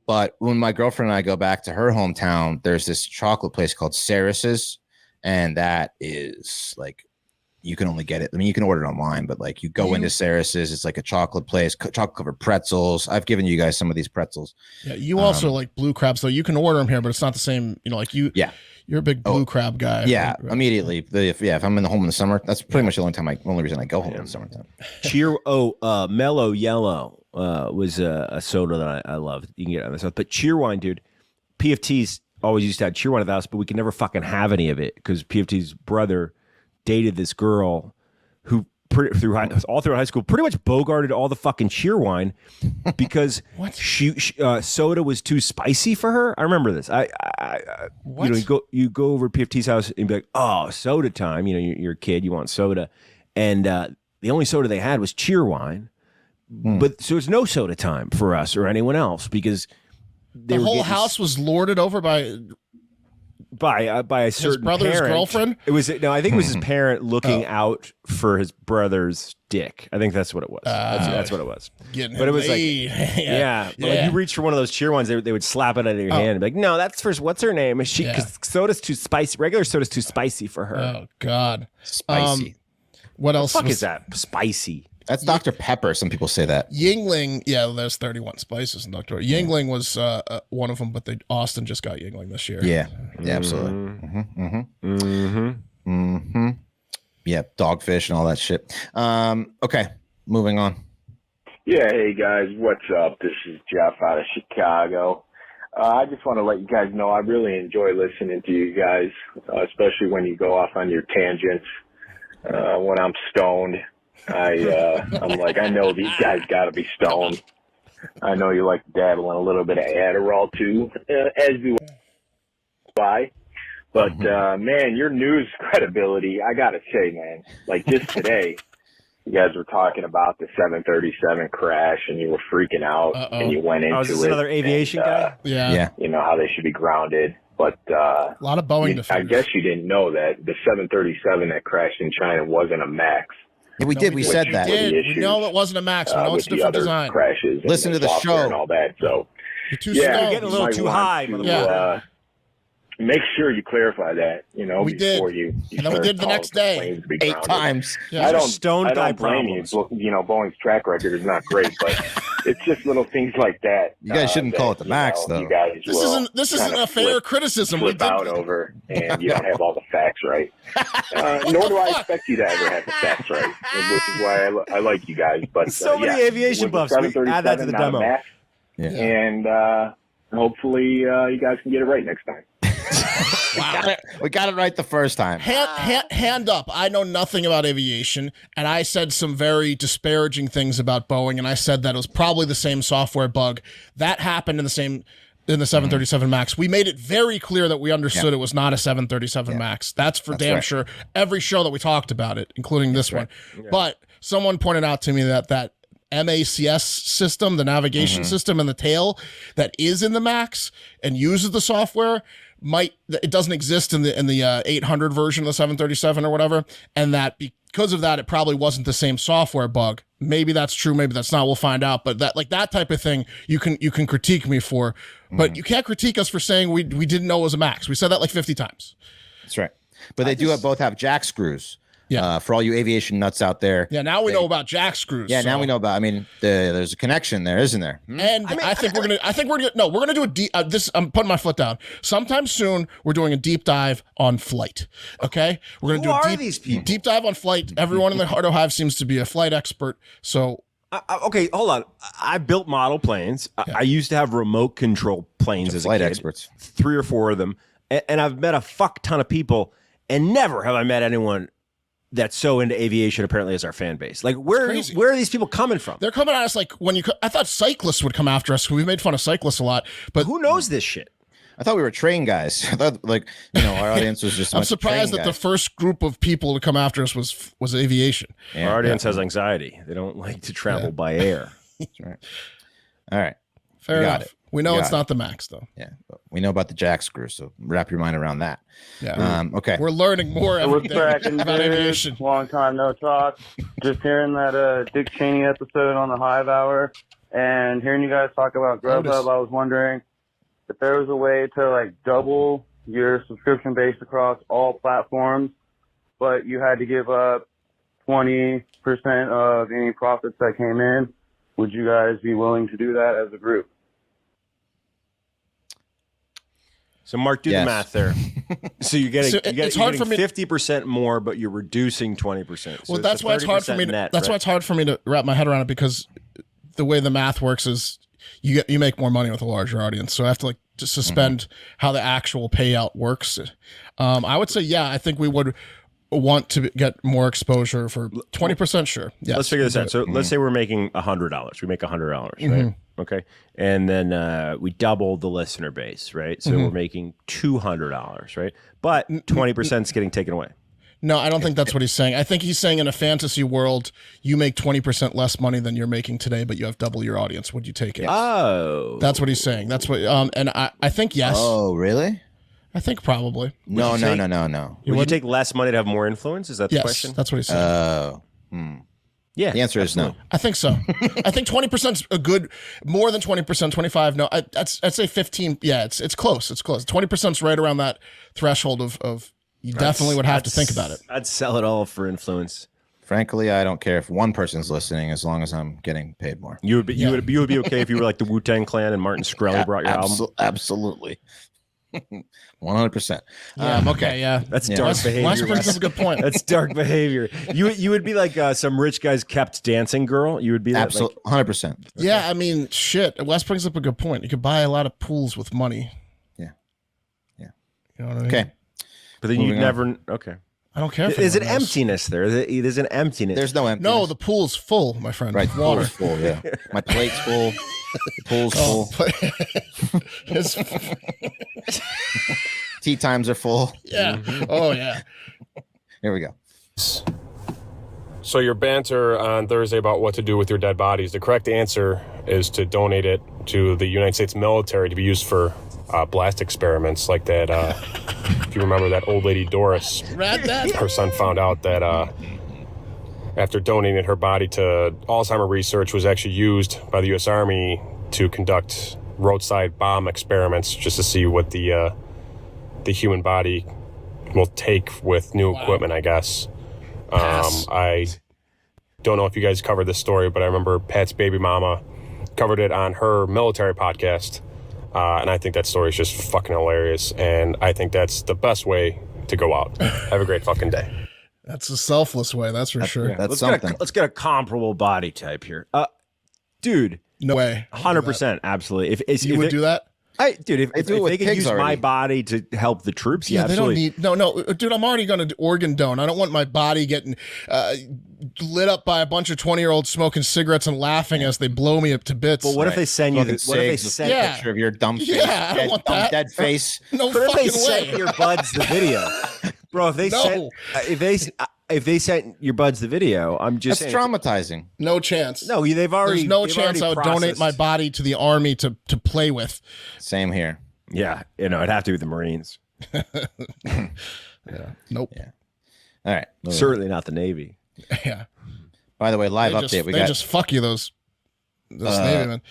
But when my girlfriend and I go back to her hometown, there's this chocolate place called Sarris's, and that is like, you can only get it. I mean, you can order it online, but like you go into Sarris's, it's like a chocolate place, chocolate covered pretzels. I've given you guys some of these pretzels. Yeah, you also like blue crabs, though. You can order them here, but it's not the same. You know, like you. Yeah. You're a big blue crab guy. Yeah, right? Immediately. If I'm in the home in the summer, that's pretty much the only reason I go home in the summertime. Mellow Yellow was a soda that I loved. You can get it on the stuff. But Cheerwine, dude, PFT's always used to have Cheerwine at the house, but we could never fucking have any of it because PFT's brother dated this girl who all through high school pretty much bogarted all the fucking Cheerwine because she soda was too spicy for her. I remember this. You go over to PFT's house and be like, oh, soda time. You know, you're a kid, you want soda, and the only soda they had was Cheerwine. But so it's no soda time for us or anyone else because the whole house was lorded over by a certain his brother's parent. girlfriend. I think it was his parent looking out for his brother's dick. I think that's what it was. That's what it was. But it was laid. like, like you reach for one of those cheer ones, they would slap it out of your hand and be like, no, that's for what's her name? Is she? Because soda's too spicy. Regular soda's too spicy for her. Oh God, spicy. What else? The fuck is that? Spicy. That's Dr. Pepper. Some people say that. Yingling, there's 31 spices in Dr. Yingling was one of them, but Austin just got Yingling this year. Yeah, absolutely. Yeah, dogfish and all that shit. Okay, moving on. Yeah, hey guys, what's up? This is Jeff out of Chicago. I just want to let you guys know I really enjoy listening to you guys, especially when you go off on your tangents. When I'm stoned. I'm like, I know these guys got to be stoned. I know you like dabbling a little bit of Adderall too, as do I. But man, your news credibility, I gotta say, man, like just today, you guys were talking about the 737 crash, and you were freaking out, and you went into is this another aviation guy? Yeah. You know how they should be grounded. But a lot of Boeing. I guess you didn't know that the 737 that crashed in China wasn't a Max. Yeah, we did. We said that. We know it wasn't a Max. We know it's a different design. Crashes. Listen to the show and all that. So you're getting a little too high. Make sure you clarify that. Before you and then we did the next day 8 times. Yeah. I don't blame you. Boeing's track record is not great, but it's just little things like that. You guys shouldn't call it the Max, though. You guys this isn't a fair criticism. Flip out over, and you don't have all the facts right. Nor do I expect you to ever have the facts right, which is why I like you guys. But so many aviation buffs. We add that to the demo. And hopefully you guys can get it right next time. We got it right the first time. Hand up. I know nothing about aviation, and I said some very disparaging things about Boeing, and I said that it was probably the same software bug that happened in the 737 Max. We made it very clear that we understood it was not a 737 Max. That's damn sure. Every show that we talked about it, including this one. Yeah. But someone pointed out to me that MACS system, the navigation system in the tail that is in the Max and uses the software, it doesn't exist in the 800 version of the 737 or whatever, and that because of that, it probably wasn't the same software bug. Maybe that's true, maybe that's not. We'll find out. But that type of thing, you can critique me for, but you can't critique us for saying we didn't know it was a Max. We said that like 50 times. That's right. But they both have jack screws. Yeah. For all you aviation nuts out there. Yeah, now we know about jack screws. Yeah, now we know about. I mean, there's a connection there, isn't there? And I think we're gonna do a deep. I'm putting my foot down. Sometime soon, we're doing a deep dive on flight. Okay, we're gonna do a deep dive on flight. Everyone in the Hardo Hive seems to be a flight expert. So. Okay, hold on. I built model planes. I used to have remote control planes as a flight kid. Experts. 3 or 4 of them, and I've met a fuck ton of people, and never have I met anyone that's so into aviation apparently as our fan base. Like where are these people coming from? They're coming at us like I thought cyclists would come after us. We made fun of cyclists a lot, but who knows this shit? I thought we were train guys. I thought our audience was just. I'm surprised that the first group of people to come after us was aviation. Yeah. Our audience has anxiety. They don't like to travel by air. That's right. All right. Fair enough. We know it's got it. not the max, though. Yeah, but we know about the jack screw, so wrap your mind around that. Yeah. Okay. We're learning more every What's day cracking, about dude? aviation. Long time no talk. Just hearing that Dick Cheney episode on the Hive Hour and hearing you guys talk about Grubhub, I was wondering if there was a way to like double your subscription base across all platforms, but you had to give up 20% of any profits that came in. Would you guys be willing to do that as a group? So Mark, do the math there. So you get it's hard for me 50% more, but you're reducing 20%. So Well, that's why it's hard for me. That's why it's hard for me to wrap my head around it, because the way the math works is you make more money with a larger audience. So I have to like just suspend how the actual payout works. I would say, yeah, I think we would want to get more exposure for 20%. Sure. Yeah. Let's figure this out. So let's say we're making $100. We make $100, right? Okay. And then we double the listener base, right? So we're making $200, right? But 20% is getting taken away. No, I don't think that's what he's saying. I think he's saying in a fantasy world, you make 20% less money than you're making today, but you have double your audience. Would you take it? Oh. That's what he's saying. That's what, and I think yes. Oh, really? I think probably. No. Would you take less money to have more influence? Is that the question? Yes, that's what he's saying. Oh. Yeah. The answer is no. I think so. I think 20% is a good, more than 20%, 25. No, I'd say 15. Yeah, it's close. It's close. 20% is right around that threshold of you definitely would have to think about it. I'd sell it all for influence. Frankly, I don't care if one person's listening as long as I'm getting paid more. You would be okay if you were like the Wu-Tang Clan and Martin Shkreli brought your album? Absolutely. 100%. Okay, yeah. That's dark behavior. Wes brings up a good point. That's dark behavior. You would be like some rich guy's kept dancing girl. You would be that, Absolutely, 100%. Yeah, I mean, shit. Wes brings up a good point. You could buy a lot of pools with money. Yeah. You know what I mean? Okay. But then you'd never. Okay. I don't care. There's an emptiness there. There's an emptiness. There's no emptiness. No, the pool's full, my friend. Right, with water. the pool's full, yeah. My plate's full. The pool's full. Tea times are full. Yeah. Oh, yeah. Here we go. So your banter on Thursday about what to do with your dead bodies, the correct answer is to donate it to the United States military to be used for blast experiments like that. If you remember that old lady Doris, her son found out that after donating her body to Alzheimer research was actually used by the U.S. Army to conduct roadside bomb experiments just to see what the human body will take with new equipment, I guess. I don't know if you guys covered this story, but I remember Pat's baby mama covered it on her military podcast. And I think that story is just fucking hilarious. And I think that's the best way to go out. Have a great fucking day. That's a selfless way, that's for sure. That's let's something. let's get a comparable body type here. Dude. No way. 100%. Absolutely. If you would do that? If they could use my body to help the troops, Yeah, absolutely. they don't need. No, dude, I'm already going to organ donate. I don't want my body getting lit up by a bunch of 20-year-olds smoking cigarettes and laughing as they blow me up to bits. But what if they send you? What if they send a picture of your dumb face? Yeah, I don't want that. Dead face. No What if they fucking sent way. your buds the video, bro? If they sent your buds the video, I'm just That's saying, traumatizing. No chance. No, they've already. There's no they've chance I already would donate my processed. body to the army to play with. Same here. Yeah, it'd have to be the Marines. Yeah. Nope. Yeah. All right. Certainly not the Navy. Yeah. By the way, live They update. just, just fuck you, those Navy men.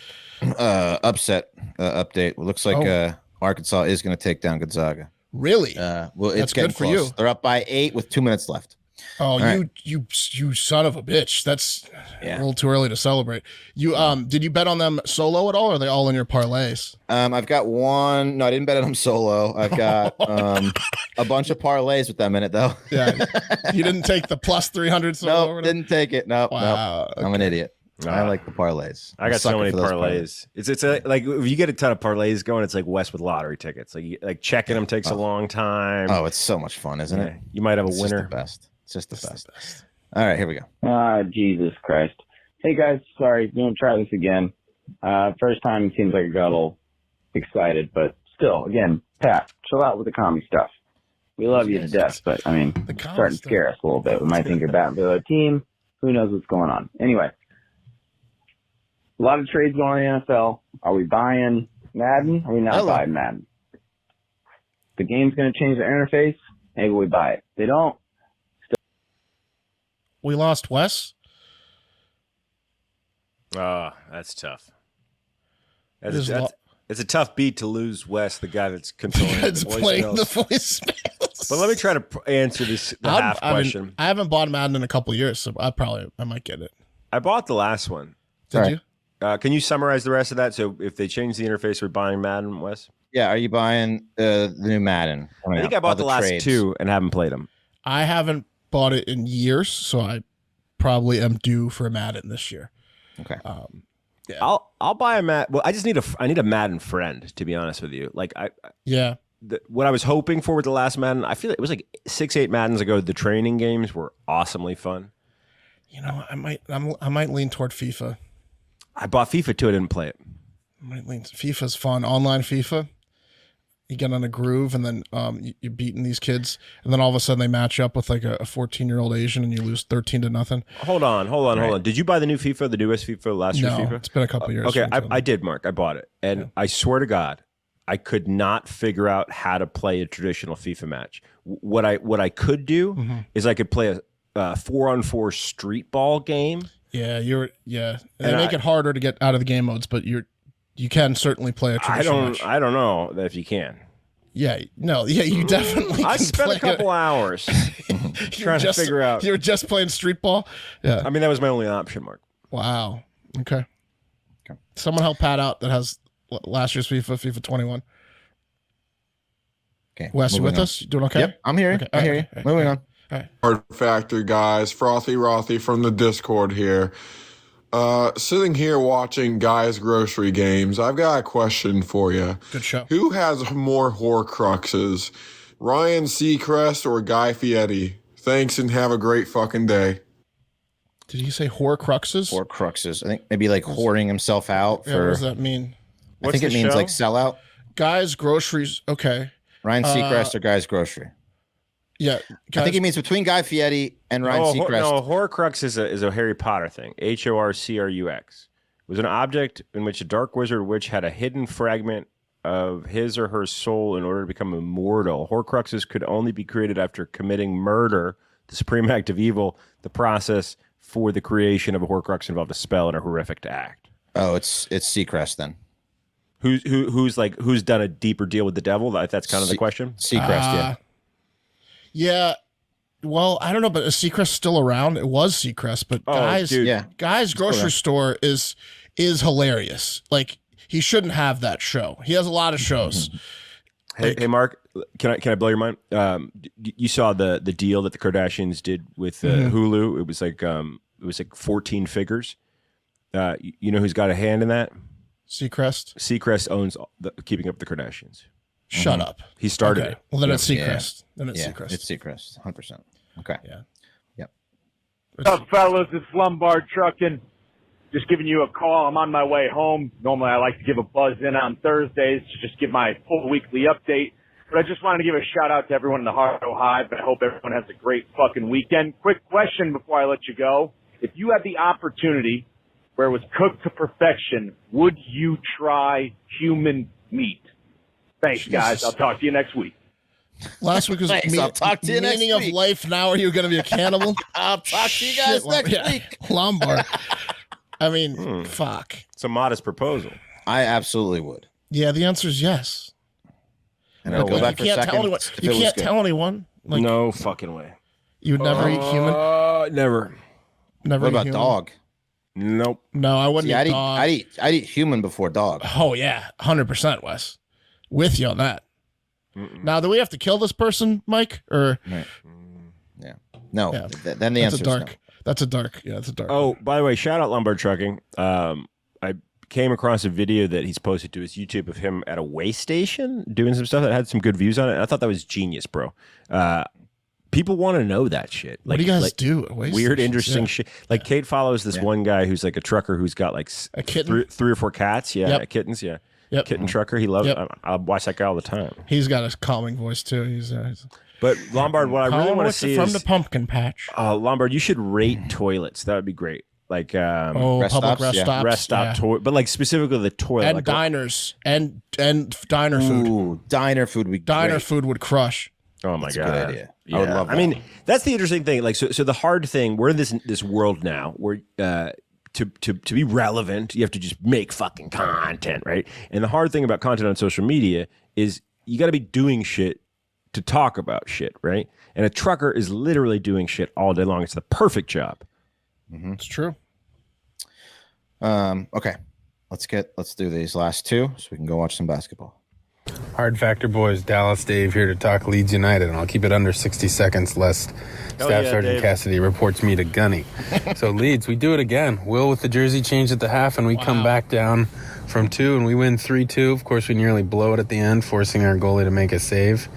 Upset update. It looks like Arkansas is going to take down Gonzaga. Really? Well, it's That's getting good for close. you. They're up by 8 with 2 minutes left. Oh, All right. you son of a bitch. That's a little too early to celebrate. You did you bet on them solo at all, or are they all in your parlays? I've got one. No, I didn't bet on them solo. I've got a bunch of parlays with them in it, though. Yeah. You didn't take the plus 300 solo? Nope, didn't take it. Nope. Wow, I'm an idiot. I like the parlays. I got so sucker many for those parlays. It's like if you get a ton of parlays going, it's like West with lottery tickets. Like checking them takes a long time. Oh, it's so much fun, isn't it? You might have a It's winner. Just the best. It's just the best. All right, here we go. Jesus Christ. Hey guys, sorry, gonna try this again. First time seems like I got a little excited, but still, again, Pat, chill out with the comedy stuff. We love you to death, but I mean, it's starting to scare us a little bit. We might think you're batting for the other team. Who knows what's going on? Anyway, a lot of trades going on in the NFL. Are we buying, Madden, are we not Hello. buying Madden? The game's going to change the interface. Maybe we buy it. They don't. We lost Wes. That's tough. It is It's a tough beat to lose Wes, the guy that's controlling It's the playing the voicemails. voicemails. But let me try to answer the half question. I haven't bought Madden in a couple of years, so I might get it. I bought the last one. Did you? Can you summarize the rest of that? So if they change the interface, we're buying Madden, Wes? Yeah, are you buying the new Madden? I think I bought the last two and haven't played them. I haven't bought it in years, so I probably am due for a Madden this year. Okay. Yeah. I'll buy a Madden. Well, I need a Madden friend, to be honest with you. Like what I was hoping for with the last Madden, I feel like it was like 6-8 Maddens ago. The training games were awesomely fun. You know, I might lean toward FIFA. I bought FIFA too. I didn't play it. I might lean. FIFA's fun. Online FIFA. You get on a groove, and then you're beating these kids, and then all of a sudden they match up with like a 14-year-old Asian, and you lose 13-0. Hold on. Did you buy the new FIFA, the newest FIFA, last year's FIFA? It's been a couple years. Okay, I did, Mark. I bought it, and I swear to God, I could not figure out how to play a traditional FIFA match. What I could do is I could play a 4-on-4 street ball game. Yeah, they make it harder to get out of the game modes, but you can certainly play a traditional match. I don't know if you can. You definitely. I spent a couple hours trying to figure out. You're just playing street ball. Yeah, I mean that was my only option, Mark. Wow. Okay. Someone help Pat out that has last year's FIFA 21. Okay, Wes, you with us? You doing okay? Yep, I'm here. Okay. I hear you. Moving on. All right. Hard Factor guys, Frothy from the Discord here. Sitting here watching guys' grocery games, I've got a question for you. Good show. Who has more Horcruxes, Ryan Seacrest or Guy Fieri? Thanks and have a great fucking day. Did he say Horcruxes? Horcruxes. I think maybe like whoring himself out for. Yeah, what does that mean? I think it means like sellout. Guys' groceries. Okay. Ryan Seacrest or Guy's Grocery. Yeah, I think it means between Guy Fieri and Ryan Seacrest. No, Horcrux is a Harry Potter thing. Horcrux. It was an object in which a dark wizard witch had a hidden fragment of his or her soul in order to become immortal. Horcruxes could only be created after committing murder, the supreme act of evil. The process for the creation of a Horcrux involved a spell and a horrific act. Oh, it's Seacrest then. Who's done a deeper deal with the devil? That's kind of the question. Seacrest, yeah. Yeah. Well, I don't know, but is Seacrest still around? It was Seacrest, but Guy's grocery store is hilarious. Like he shouldn't have that show. He has a lot of shows. Hey, Mark, can I blow your mind? You saw the deal that the Kardashians did with Hulu. It was like 14 figures. You know who's got a hand in that? Seacrest. Seacrest owns Keeping Up with the Kardashians. Shut up. He started it. Well, then it's Seacrest. Then it's Seacrest. It's Seacrest, 100%. Okay. Yeah. Yep. What's up, fellas? It's Lombard Trucking. Just giving you a call. I'm on my way home. Normally, I like to give a buzz in on Thursdays to just give my full weekly update. But I just wanted to give a shout out to everyone in the Hardo Hive. I hope everyone has a great fucking weekend. Quick question before I let you go. If you had the opportunity where it was cooked to perfection, would you try human meat? Thanks, guys. I'll talk to you next week. Last week was I'll talk to you next meaning week. of life. Now are you going to be a cannibal? I'll talk to you guys next week. Lombard. I mean, fuck. It's a modest proposal. I absolutely would. Yeah, the answer is yes. And I'll go back for a second. You can't tell anyone. Like, no fucking way. You would never eat human? Never. Never What eat about human? dog? Nope. No, I wouldn't See, eat dog. I'd eat human before dog. Oh, yeah. 100%, Wes. With you on that. Now, do we have to kill this person, Mike? Or Right. Yeah. No. Yeah. Then the answer is no. That's a dark. Yeah, that's a dark. Oh, by the way, shout out Lombard Trucking. I came across a video that he's posted to his YouTube of him at a way station doing some stuff that had some good views on it. And I thought that was genius, bro. People want to know that shit. What do you guys do at way weird, stations? interesting shit. Like Kate follows this one guy who's like a trucker who's got like a kitten? three or four cats. Yeah, kittens. Yeah. Yep. Kitten trucker. He loves it. I watch that guy all the time. He's got a calming voice, too. He's But Lombard, what I really want to see from is the pumpkin patch. Lombard, you should rate toilets. That would be great. like public rest stops, rest stop toilet, but like specifically the toilet, and like diners and diner food. Ooh, diner food would be Diner great. food would crush. Oh my That's a god, good idea. Yeah. I would love that. I mean, that's the interesting thing. Like, so the hard thing. We're in this world now where to be relevant, you have to just make fucking content, right? And the hard thing about content on social media is you got to be doing shit to talk about shit, right? And a trucker is literally doing shit all day long. It's the perfect job. Mm-hmm. It's true. Okay, let's do these last two so we can go watch some basketball. Hard Factor Boys, Dallas Dave here to talk Leeds United, and I'll keep it under 60 seconds lest Staff Sergeant Dave. Cassidy reports me to Gunny. So Leeds, we do it again. Will with the jersey change at the half, and we come back down from 2, and we win 3-2. Of course, we nearly blow it at the end, forcing our goalie to make a save.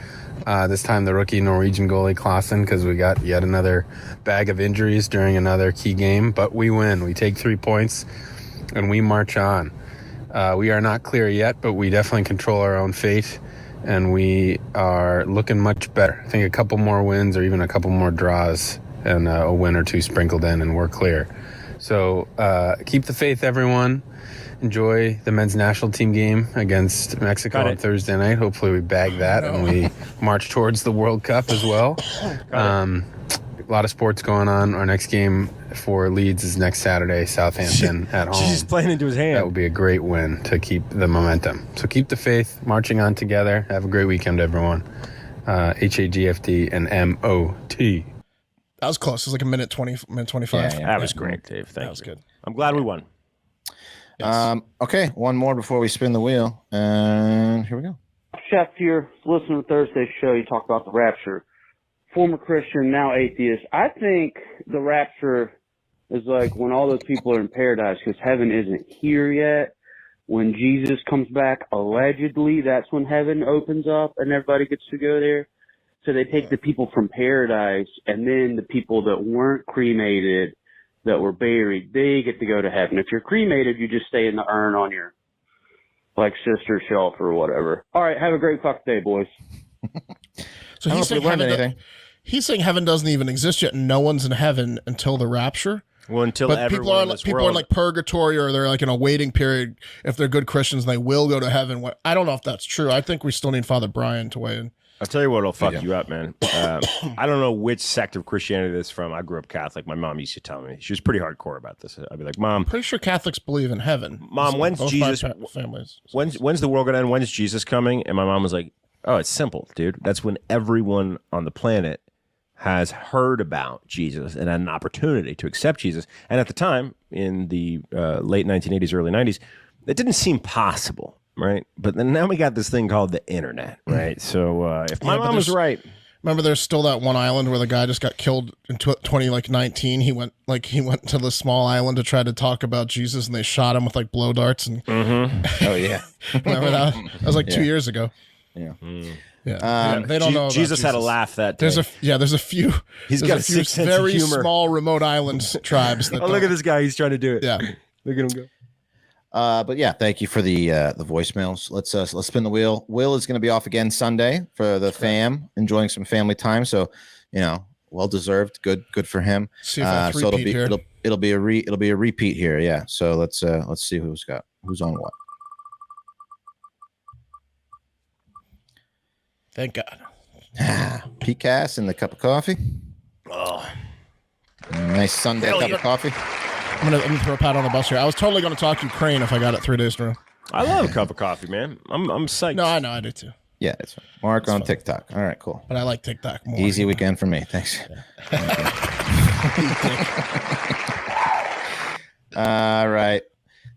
This time the rookie Norwegian goalie Klaassen, because we got yet another bag of injuries during another key game. But we win. We take 3 points, and we march on. We are not clear yet, but we definitely control our own fate, and we are looking much better. I think a couple more wins or even a couple more draws and a win or two sprinkled in, and we're clear. So keep the faith, everyone. Enjoy the men's national team game against Mexico on Thursday night. Hopefully we bag that and we march towards the World Cup as well. A lot of sports going on. Our next game for Leeds is next Saturday, Southampton at home. She's playing into his hand. That would be a great win to keep the momentum. So keep the faith, marching on together. Have a great weekend, everyone. HAGFD and MOT. That was close. It was like a minute 25. Yeah, that was great, Dave. Thank you. That was good. I'm glad we won. Okay, one more before we spin the wheel, and here we go. Chef here, listening to Thursday's show, you talk about the rapture. Former Christian, now atheist. I think the rapture is like when all those people are in paradise because heaven isn't here yet. When Jesus comes back, allegedly, that's when heaven opens up and everybody gets to go there. So they take the people from paradise, and then the people that weren't cremated, that were buried, they get to go to heaven. If you're cremated, you just stay in the urn on your, like, sister shelf or whatever. All right, have a great fuck day, boys. So he's saying heaven doesn't even exist yet, and no one's in heaven until the rapture. Well, until but everyone people are in this people world, are like purgatory, or they're like in a waiting period. If they're good Christians, they will go to heaven. I don't know if that's true. I think we still need Father Brian to weigh in. I'll tell you what'll fuck you up, man. I don't know which sect of Christianity this is from. I grew up Catholic. My mom used to tell me. She was pretty hardcore about this. I'd be like, Mom, pretty sure Catholics believe in heaven. Mom, when's Jesus? Families. When's the world gonna end? When's Jesus coming? And my mom was like, Oh, it's simple, dude. That's when everyone on the planet has heard about Jesus and had an opportunity to accept Jesus. And at the time, in the late 1980s, early 90s, it didn't seem possible. Right, but then now we got this thing called the internet, right? So if my mom was right, remember there's still that one island where the guy just got killed in 2019. He went to the small island to try to talk about Jesus, and they shot him with like blow darts. And oh yeah, remember that? That was like 2 years ago. Yeah. Yeah, they don't know. About Jesus had a laugh that day. There's a few. He's got a few sick sense very of humor. Small remote islands tribes. That look at this guy. He's trying to do it. Yeah, look at him go. But yeah, thank you for the voicemails. Let's spin the wheel. Will is going to be off again Sunday for the fam, enjoying some family time. So, well deserved. Good for him. See if I so here. it'll be a repeat here. Yeah. So let's see who's on what. Thank God. PCAS and the cup of coffee. Oh, nice Sunday cup of coffee. I'm gonna throw Pat on the bus here. I was totally gonna talk Ukraine if I got it 3 days in a row. I love a cup of coffee, man. I'm psyched. No, I know, I do too. Yeah, it's fine. Mark on TikTok. All right, cool. But I like TikTok more. Easy weekend for me. Thanks. All right.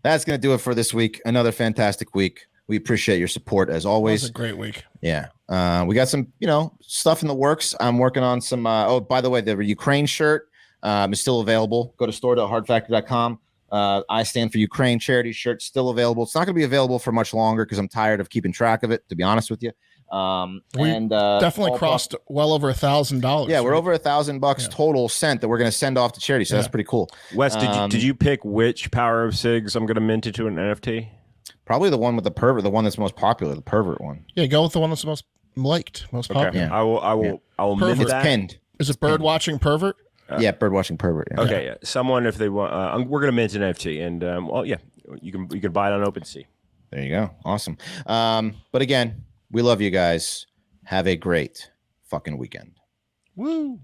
That's going to do it for this week. Another fantastic week. We appreciate your support as always. It was a great week. Yeah. We got some, stuff in the works. I'm working on some, by the way, the Ukraine shirt is still available. Go to store.hardfactor.com. I stand for Ukraine charity shirt, still available. It's not going to be available for much longer because I'm tired of keeping track of it, to be honest with you. We definitely crossed well over $1,000. Yeah, we're over $1,000 total sent that we're going to send off to charity. So that's pretty cool. Wes, did you pick which Power of Cigs I'm going to mint into an NFT? Probably the one with the pervert, the one that's most popular, the pervert one. Yeah, go with the one that's most liked, most popular. Yeah. I will mint Pervert. that. Pinned. Is it bird watching pervert? Yeah, birdwatching pervert. Yeah. Okay, yeah. Someone, if they want, we're gonna mint an NFT, and well, yeah, you can buy it on OpenSea. There you go. Awesome. But again, we love you guys. Have a great fucking weekend. Woo.